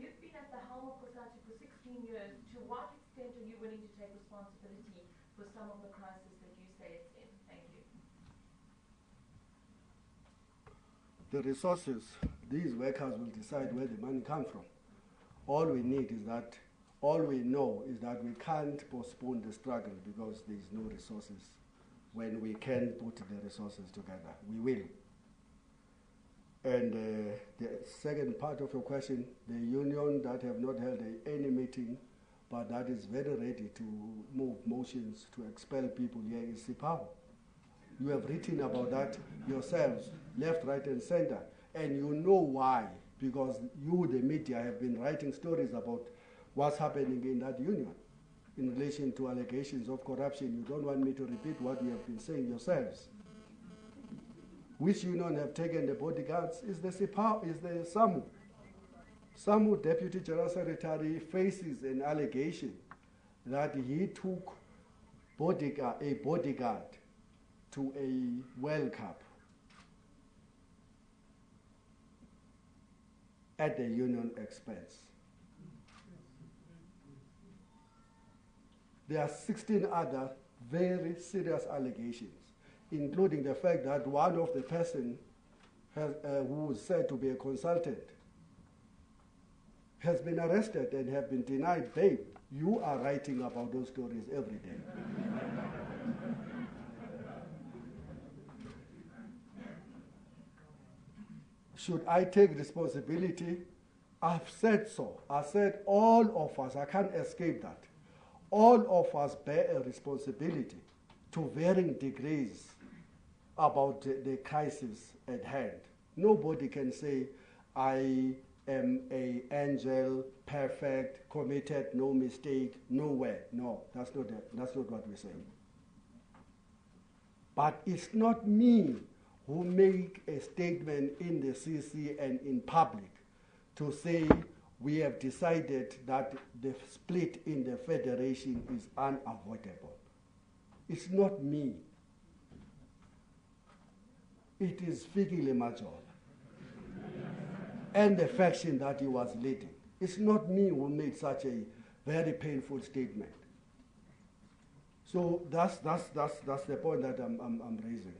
you've been at the helm of COSATU for 16 years. To what extent are you willing to take responsibility for some of the crisis that you say it's in? Thank you. The resources, these workers will decide where the money comes from. All we know is that we can't postpone the struggle because there is no resources. When we can put the resources together, we will. And the second part of your question, the union that have not held any meeting, but that is very ready to move motions to expel people here is SIPAO. You have written about that yourselves, left, right, and center. And you know why, because you, the media, have been writing stories about what's happening in that union in relation to allegations of corruption. You don't want me to repeat what you have been saying yourselves. Which union have taken the bodyguards is the SIPAO, is the SAMU. SAMU Deputy General Secretary faces an allegation that he took a bodyguard to a World Cup at the union expense. There are 16 other very serious allegations, including the fact that one of the person who is said to be a consultant has been arrested and have been denied bail. You are writing about those stories every day. Should I take responsibility? I've said so. I said all of us, I can't escape that. All of us bear a responsibility to varying degrees about the crisis at hand. Nobody can say, I am an angel, perfect, committed, no mistake, nowhere. No, that's not what we're saying. But it's not me who make a statement in the CC and in public to say we have decided that the split in the federation is unavoidable. It's not me. It is Fikile Major and the faction that he was leading. It's not me who made such a very painful statement. So that's the point that I'm raising.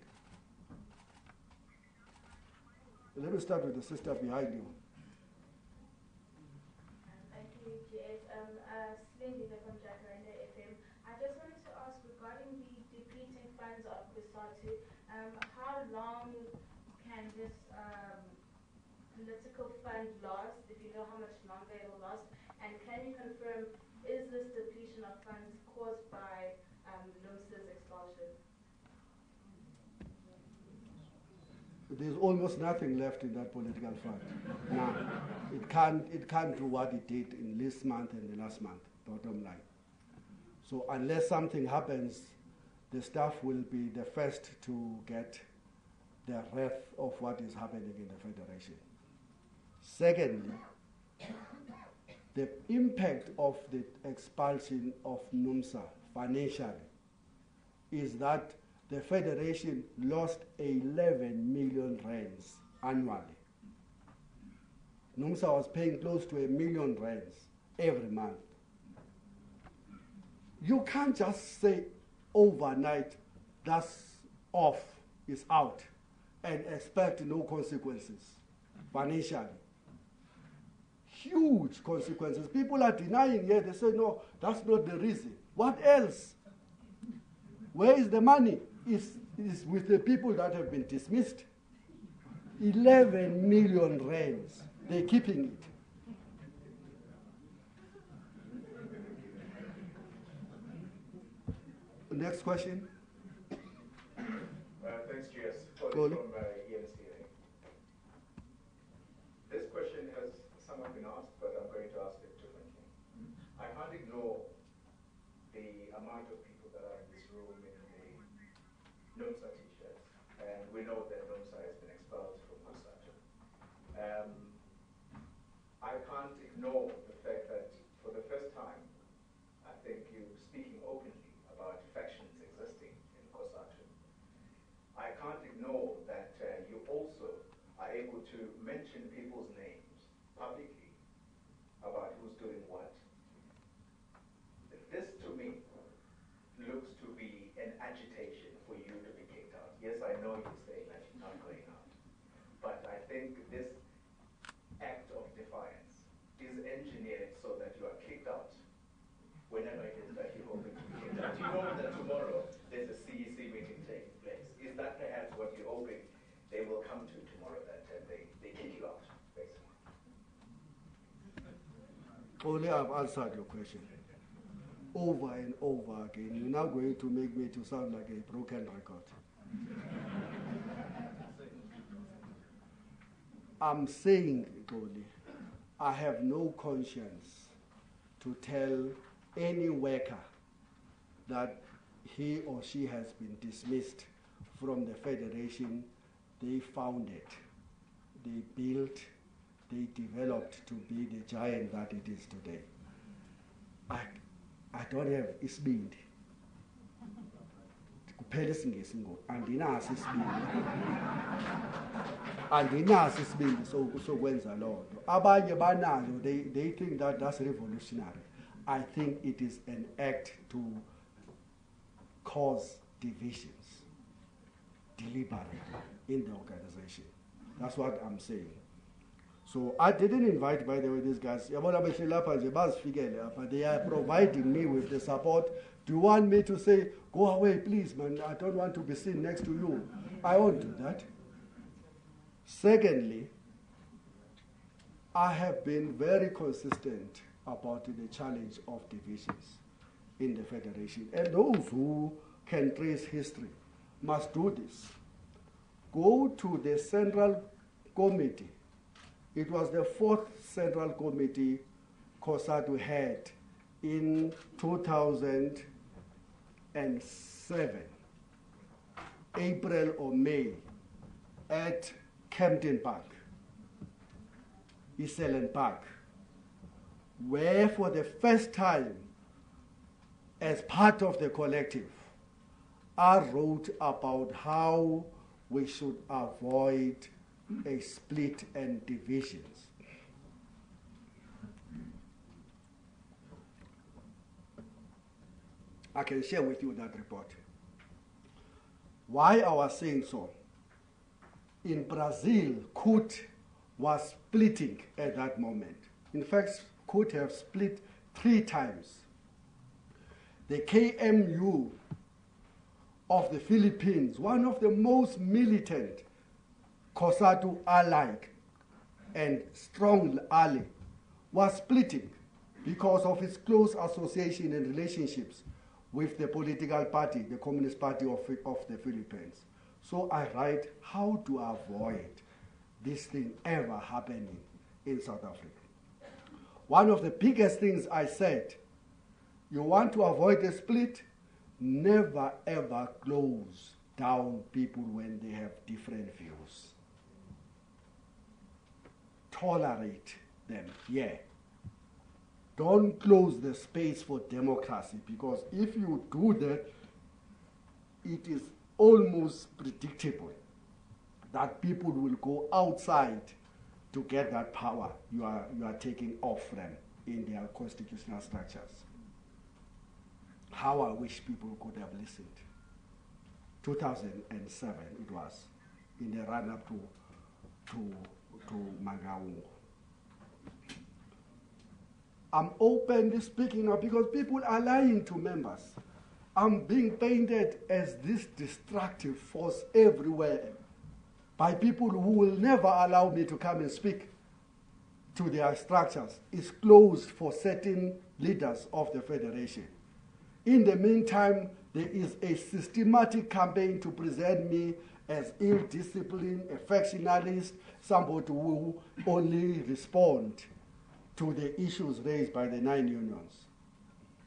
Let me start with the sister behind you. Thank you, JS. Zwelinzima from Jacaranda FM. I just wanted to ask regarding the depleting funds of COSATU, how long can this political fund last, if you know how much longer it will last? And can you confirm, is this depletion of funds caused by NUMSA's expulsion? There's almost nothing left in that political fund. Now, it can't do what it did in this month and the last month, bottom line. So unless something happens, the staff will be the first to get the wrath of what is happening in the Federation. Secondly, the impact of the expulsion of NUMSA financially is that the Federation lost 11 million rands annually. NUMSA was paying close to 1 million rands every month. You can't just say overnight, that's off, is out, and expect no consequences financially. Huge consequences. People are denying here. They say, no, that's not the reason. What else? Where is the money? It's with the people that have been dismissed. 11 million rands. They're keeping it. Next question. Thanks, GS. From ENSTA. This question has somewhat been asked, but I'm going to ask it differently. I can't ignore the amount of people that are in this room in the NUMSA t-shirts, and we know that NUMSA has been expelled from COSATU. can't ignore the fact that for the first time, I think you're speaking openly about factions existing in COSATU. I can't ignore that you also are able to mention people's names publicly about who's doing what. This, to me, looks to be an agitation for you to be kicked out. Yes, I know you're saying that you're not going out. But I think this act of defiance is engineered so that you are kicked out whenever it is that you're hoping to be kicked out. You know that tomorrow there's a CEC meeting taking place. Is that perhaps what you're hoping they will come to tomorrow, that they kick you out, basically? Only I've answered your question. Over and over again. You're now going to make me to sound like a broken record. I'm saying, Tony, I have no conscience to tell any worker that he or she has been dismissed from the federation they founded, they built, they developed to be the giant that it is today. I don't have isibindi. Kuphela isingisi ngoku andinaso isibindi. Andinaso isibindi sokwenza lo nto. Abanye banazo, they think that that's revolutionary. I think it is an act to cause divisions deliberately in the organization. That's what I'm saying. So I didn't invite, by the way, these guys. They are providing me with the support. Do you want me to say, go away, please, man? I don't want to be seen next to you. I won't do that. Secondly, I have been very consistent about the challenge of divisions in the Federation. And those who can trace history must do this. Go to the Central Committee. It was the 4th Central Committee COSATU had in 2007, April or May, at Campton Park, Eastland Park, where for the first time, as part of the collective, I wrote about how we should avoid a split and divisions. I can share with you that report. Why I was saying so? In Brazil, CUT was splitting at that moment. In fact, CUT have split 3 times. The KMU of the Philippines, one of the most militant COSATU allied and strong ally, was splitting because of its close association and relationships with the political party, the Communist Party of the Philippines. So I write how to avoid this thing ever happening in South Africa. One of the biggest things I said, you want to avoid a split, never ever close down people when they have different views. Tolerate them, yeah. Don't close the space for democracy, because if you do that, it is almost predictable that people will go outside to get that power you are taking off them in their constitutional structures. How I wish people could have listened. 2007 it was, in the run-up to Mangaung. I'm openly speaking now because people are lying to members. I'm being painted as this destructive force everywhere by people who will never allow me to come and speak to their structures. It's closed for certain leaders of the Federation. In the meantime, there is a systematic campaign to present me as ill-disciplined, a factionalist, somebody who only respond to the issues raised by the 9 unions.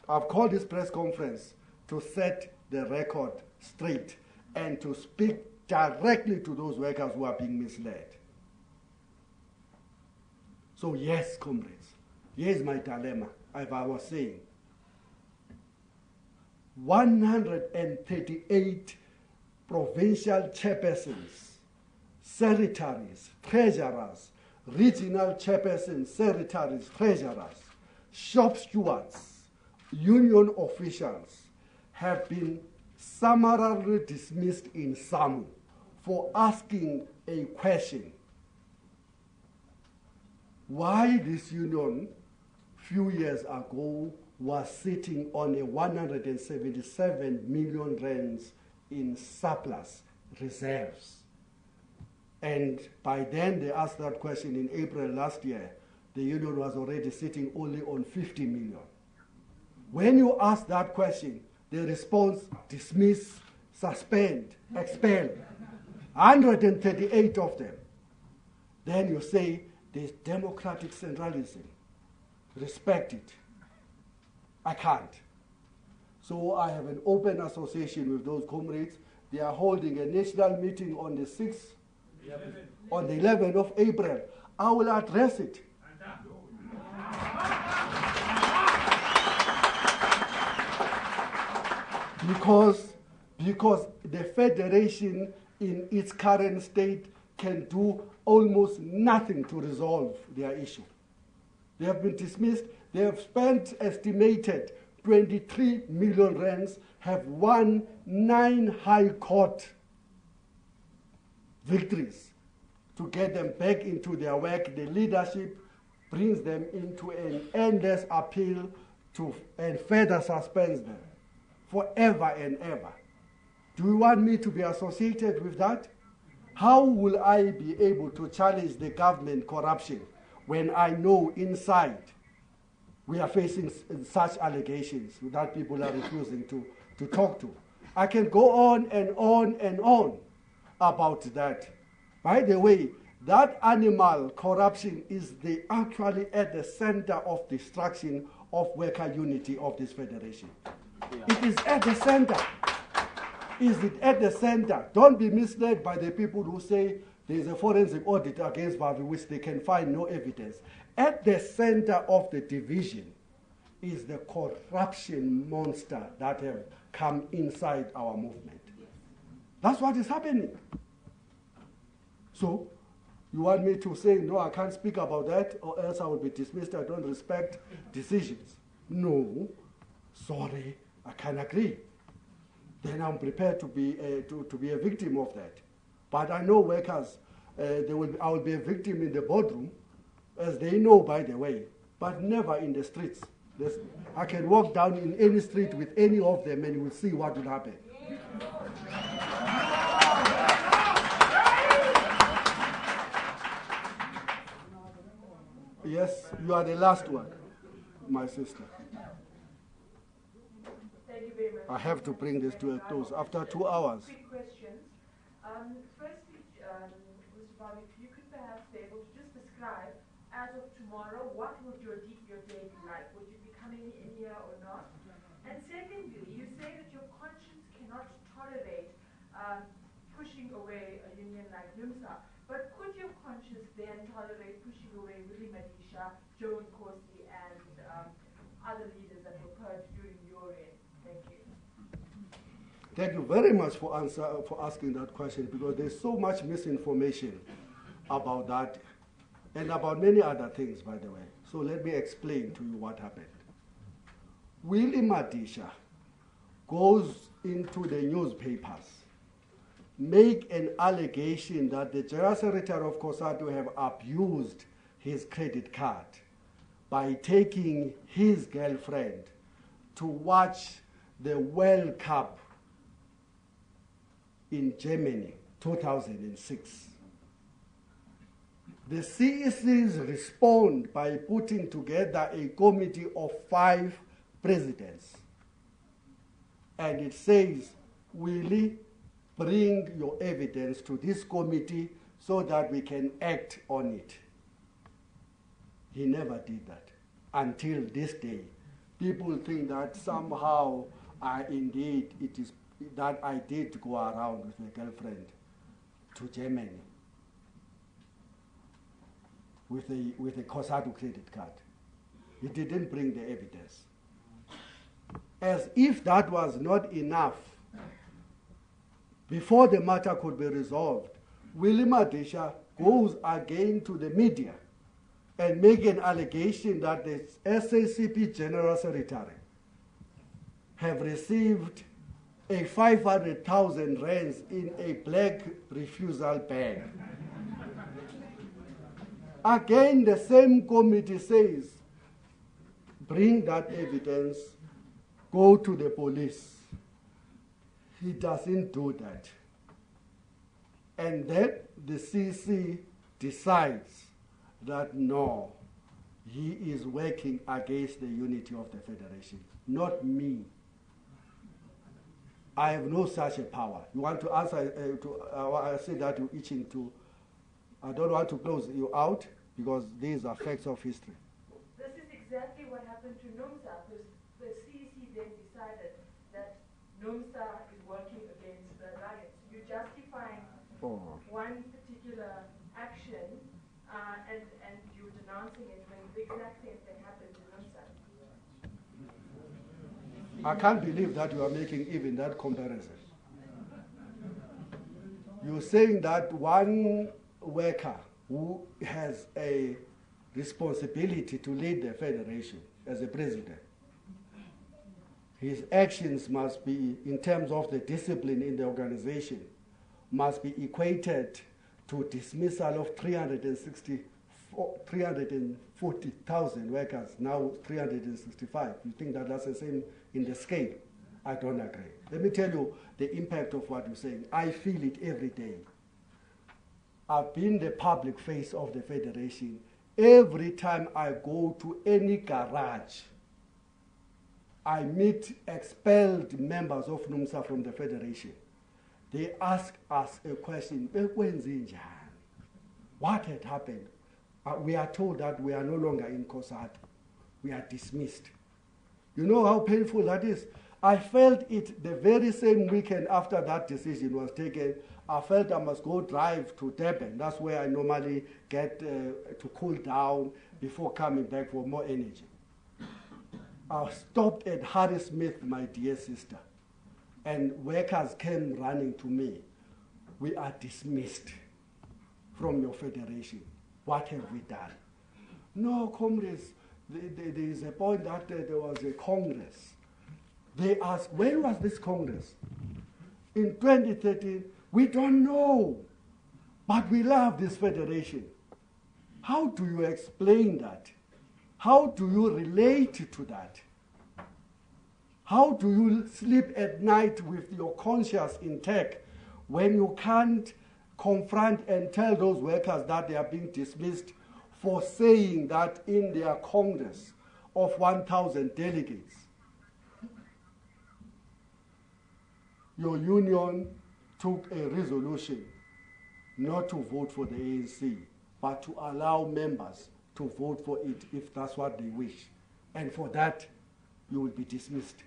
I've called this press conference to set the record straight and to speak directly to those workers who are being misled. So yes, comrades, here's my dilemma, as I was saying. 138 provincial chairpersons, secretaries, treasurers, regional chairpersons, secretaries, treasurers, shop stewards, union officials have been summarily dismissed in SAMU for asking a question. Why this union, few years ago, was sitting on a 177 million rands in surplus reserves. And by then they asked that question in April last year. The union was already sitting only on 50 million. When you ask that question, the response: dismiss, suspend, expel. 138 of them. Then you say there's democratic centralism. Respect it. I can't. So I have an open association with those comrades. They are holding a national meeting on the 6th, on the 11th of April. I will address it. Because the federation in its current state can do almost nothing to resolve their issue. They have been dismissed. They have spent estimated 23 million rands, have won 9 high court victories to get them back into their work. The leadership brings them into an endless appeal and further suspends them forever and ever. Do you want me to be associated with that? How will I be able to challenge the government corruption when I know inside we are facing such allegations that people are refusing to talk to? I can go on and on and on about that. By the way, that animal corruption is actually at the center of destruction of worker unity of this federation. Yeah. It is at the center. Is it at the center? Don't be misled by the people who say there is a forensic audit against Vavi, which they can find no evidence. At the center of the division is the corruption monster that have come inside our movement. That's what is happening. So, you want me to say, no, I can't speak about that, or else I will be dismissed, I don't respect decisions. No, sorry, I can't agree. Then I'm prepared to be a victim of that. But I know workers, I will be a victim in the boardroom, as they know, by the way, but never in the streets. I can walk down in any street with any of them and you will see what will happen. Yes, you are the last one, my sister. Thank you very much. I have to bring this to a close after 2 hours. Quick questions. Firstly, Mr. Vavi, if you could perhaps be able to just describe, as of tomorrow, what would your day be like? Would you be coming in here or not? And secondly, you say that your conscience cannot tolerate pushing away a union like NUMSA. But could your conscience then tolerate pushing away Willie Madisha, Joe Nkosi, and other leaders that were purged during your reign? Thank you. Thank you very much for asking that question, because there's so much misinformation about that and about many other things, by the way. So let me explain to you what happened. Willie Madisha goes into the newspapers, make an allegation that the General Secretary of COSATU have abused his credit card by taking his girlfriend to watch the World Cup in Germany, 2006. The CECs respond by putting together a committee of 5 presidents. And it says, Willie, bring your evidence to this committee so that we can act on it. He never did that until this day. People think that somehow indeed it is that I did go around with my girlfriend to Germany. with a COSATU credit card. He didn't bring the evidence. As if that was not enough, before the matter could be resolved, Willie Madisha goes again to the media and make an allegation that the SACP General Secretary have received a 500,000 rands in a black refusal bag. Again, the same committee says, bring that evidence, go to the police. He doesn't do that. And then the CC decides that no, he is working against the unity of the Federation, not me. I have no such a power. You want to answer, I say that you're itching to, I don't want to close you out because these are facts of history. This is exactly what happened to NUMSA. The CEC then decided that NUMSA is working against the riots. You're justifying one particular action and you're denouncing it when the exact same thing happened to NUMSA. I can't believe that you are making even that comparison. You're saying that one worker who has a responsibility to lead the federation as a president, his actions must be, in terms of the discipline in the organization, must be equated to dismissal of 340,000 workers, now 365. You think that that's the same in the scale? I don't agree. Let me tell you the impact of what you're saying. I feel it every day. I've been the public face of the Federation. Every time I go to any garage, I meet expelled members of NUMSA from the Federation. They ask us a question, what had happened? We are told that we are no longer in COSATU. We are dismissed. You know how painful that is? I felt it the very same weekend after that decision was taken. I felt I must go drive to Durban. That's where I normally get to cool down before coming back for more energy. I stopped at Harry Smith, my dear sister, and workers came running to me. We are dismissed from your federation. What have we done? No, comrades, there is a point that there was a Congress. They asked, when was this Congress? In 2013, we don't know, but we love this federation. How do you explain that? How do you relate to that? How do you sleep at night with your conscience intact when you can't confront and tell those workers that they are being dismissed for saying that in their Congress of 1,000 delegates, your union took a resolution not to vote for the ANC, but to allow members to vote for it if that's what they wish. And for that, you will be dismissed.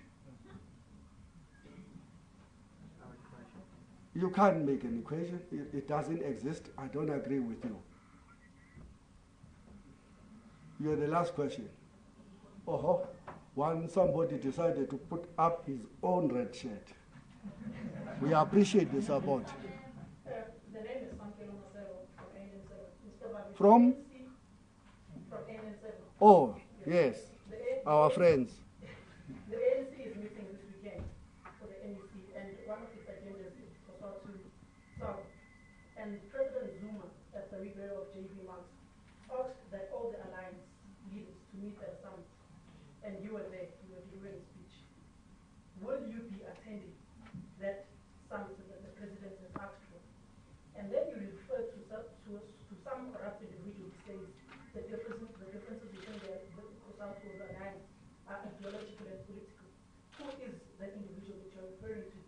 You can't make an equation. It doesn't exist. I don't agree with you. You're the last question. Somebody decided to put up his own red shirt. We appreciate the support. The name is from From NN7. Oh, yes. Our friends. The ANC is meeting this weekend for the NEC, and one of its agendas is for South. And President Zuma, at the reveal of JB Marks, asked that all the alliance leaders to meet at summit. And you were there, you were delivering a speech. Will you be attending that summit that the president has asked for? And then you refer to some corrupt individual who says the differences between the COSATU and the alliance are ideological and political. Who is the individual that you're referring to?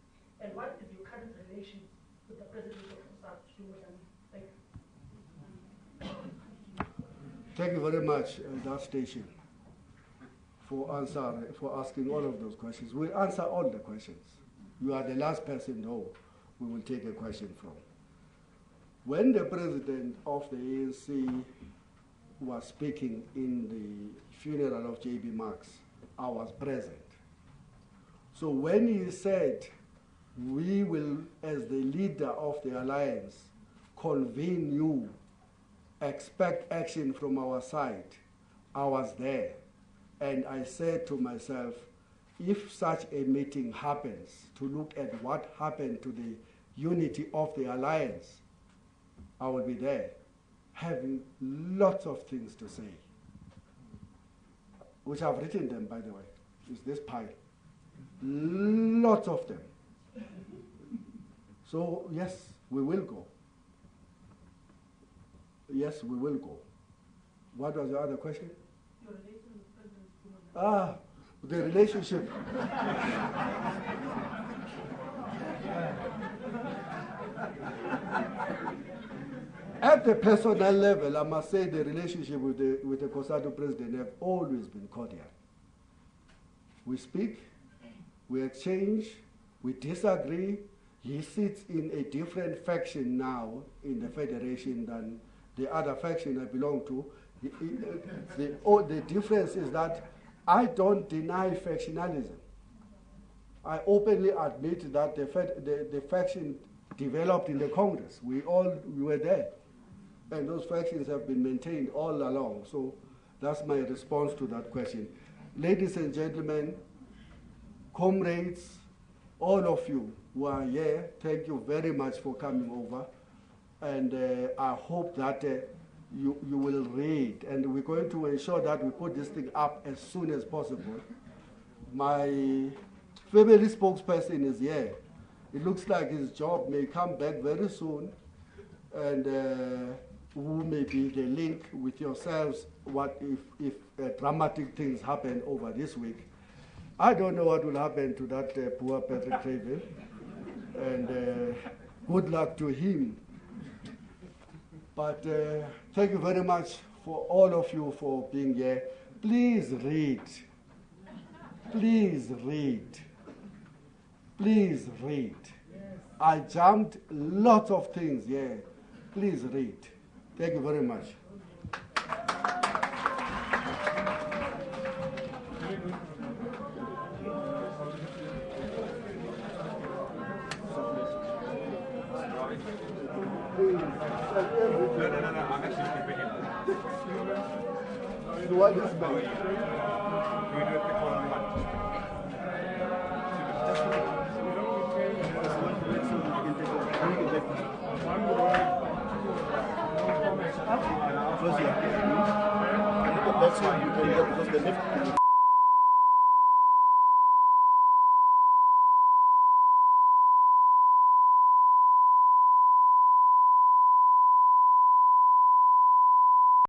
And what is your current relations with the president of COSATU? Thank you. Thank you very much, that station, for asking all of those questions. We'll answer all the questions. You are the last person, though, we will take a question from. When the president of the ANC was speaking in the funeral of J.B. Marx, I was present. So when he said, we will, as the leader of the alliance, convene you, expect action from our side, I was there. And I said to myself, if such a meeting happens to look at what happened to the unity of the alliance, I will be there, having lots of things to say, which I've written them, by the way. It's this pile. Lots of them. So, yes, we will go. Yes, we will go. What was the other question? Your relation with President Zuma. The relationship. At the personal level, I must say the relationship with the COSATU president have always been cordial. We speak, we exchange, we disagree. He sits in a different faction now in the federation than the other faction I belong to. The difference is that I don't deny factionalism. I openly admit that the faction developed in the Congress. We were there. And those factions have been maintained all along. So that's my response to that question. Ladies and gentlemen, comrades, all of you who are here, thank you very much for coming over. And I hope that you will read. And we're going to ensure that we put this thing up as soon as possible. My family spokesperson is here. It looks like his job may come back very soon. And who may be the link with yourselves what if dramatic things happen over this week. I don't know what will happen to that poor Patrick Craven. And good luck to him. But thank you very much for all of you for being here. Please read. Please read. Please read. I jumped lots of things here. Please read. Thank you very much. No, I'm actually keeping him. So what is my? Can we do a quick one-on-one? Close here. That's why you can get because the lift.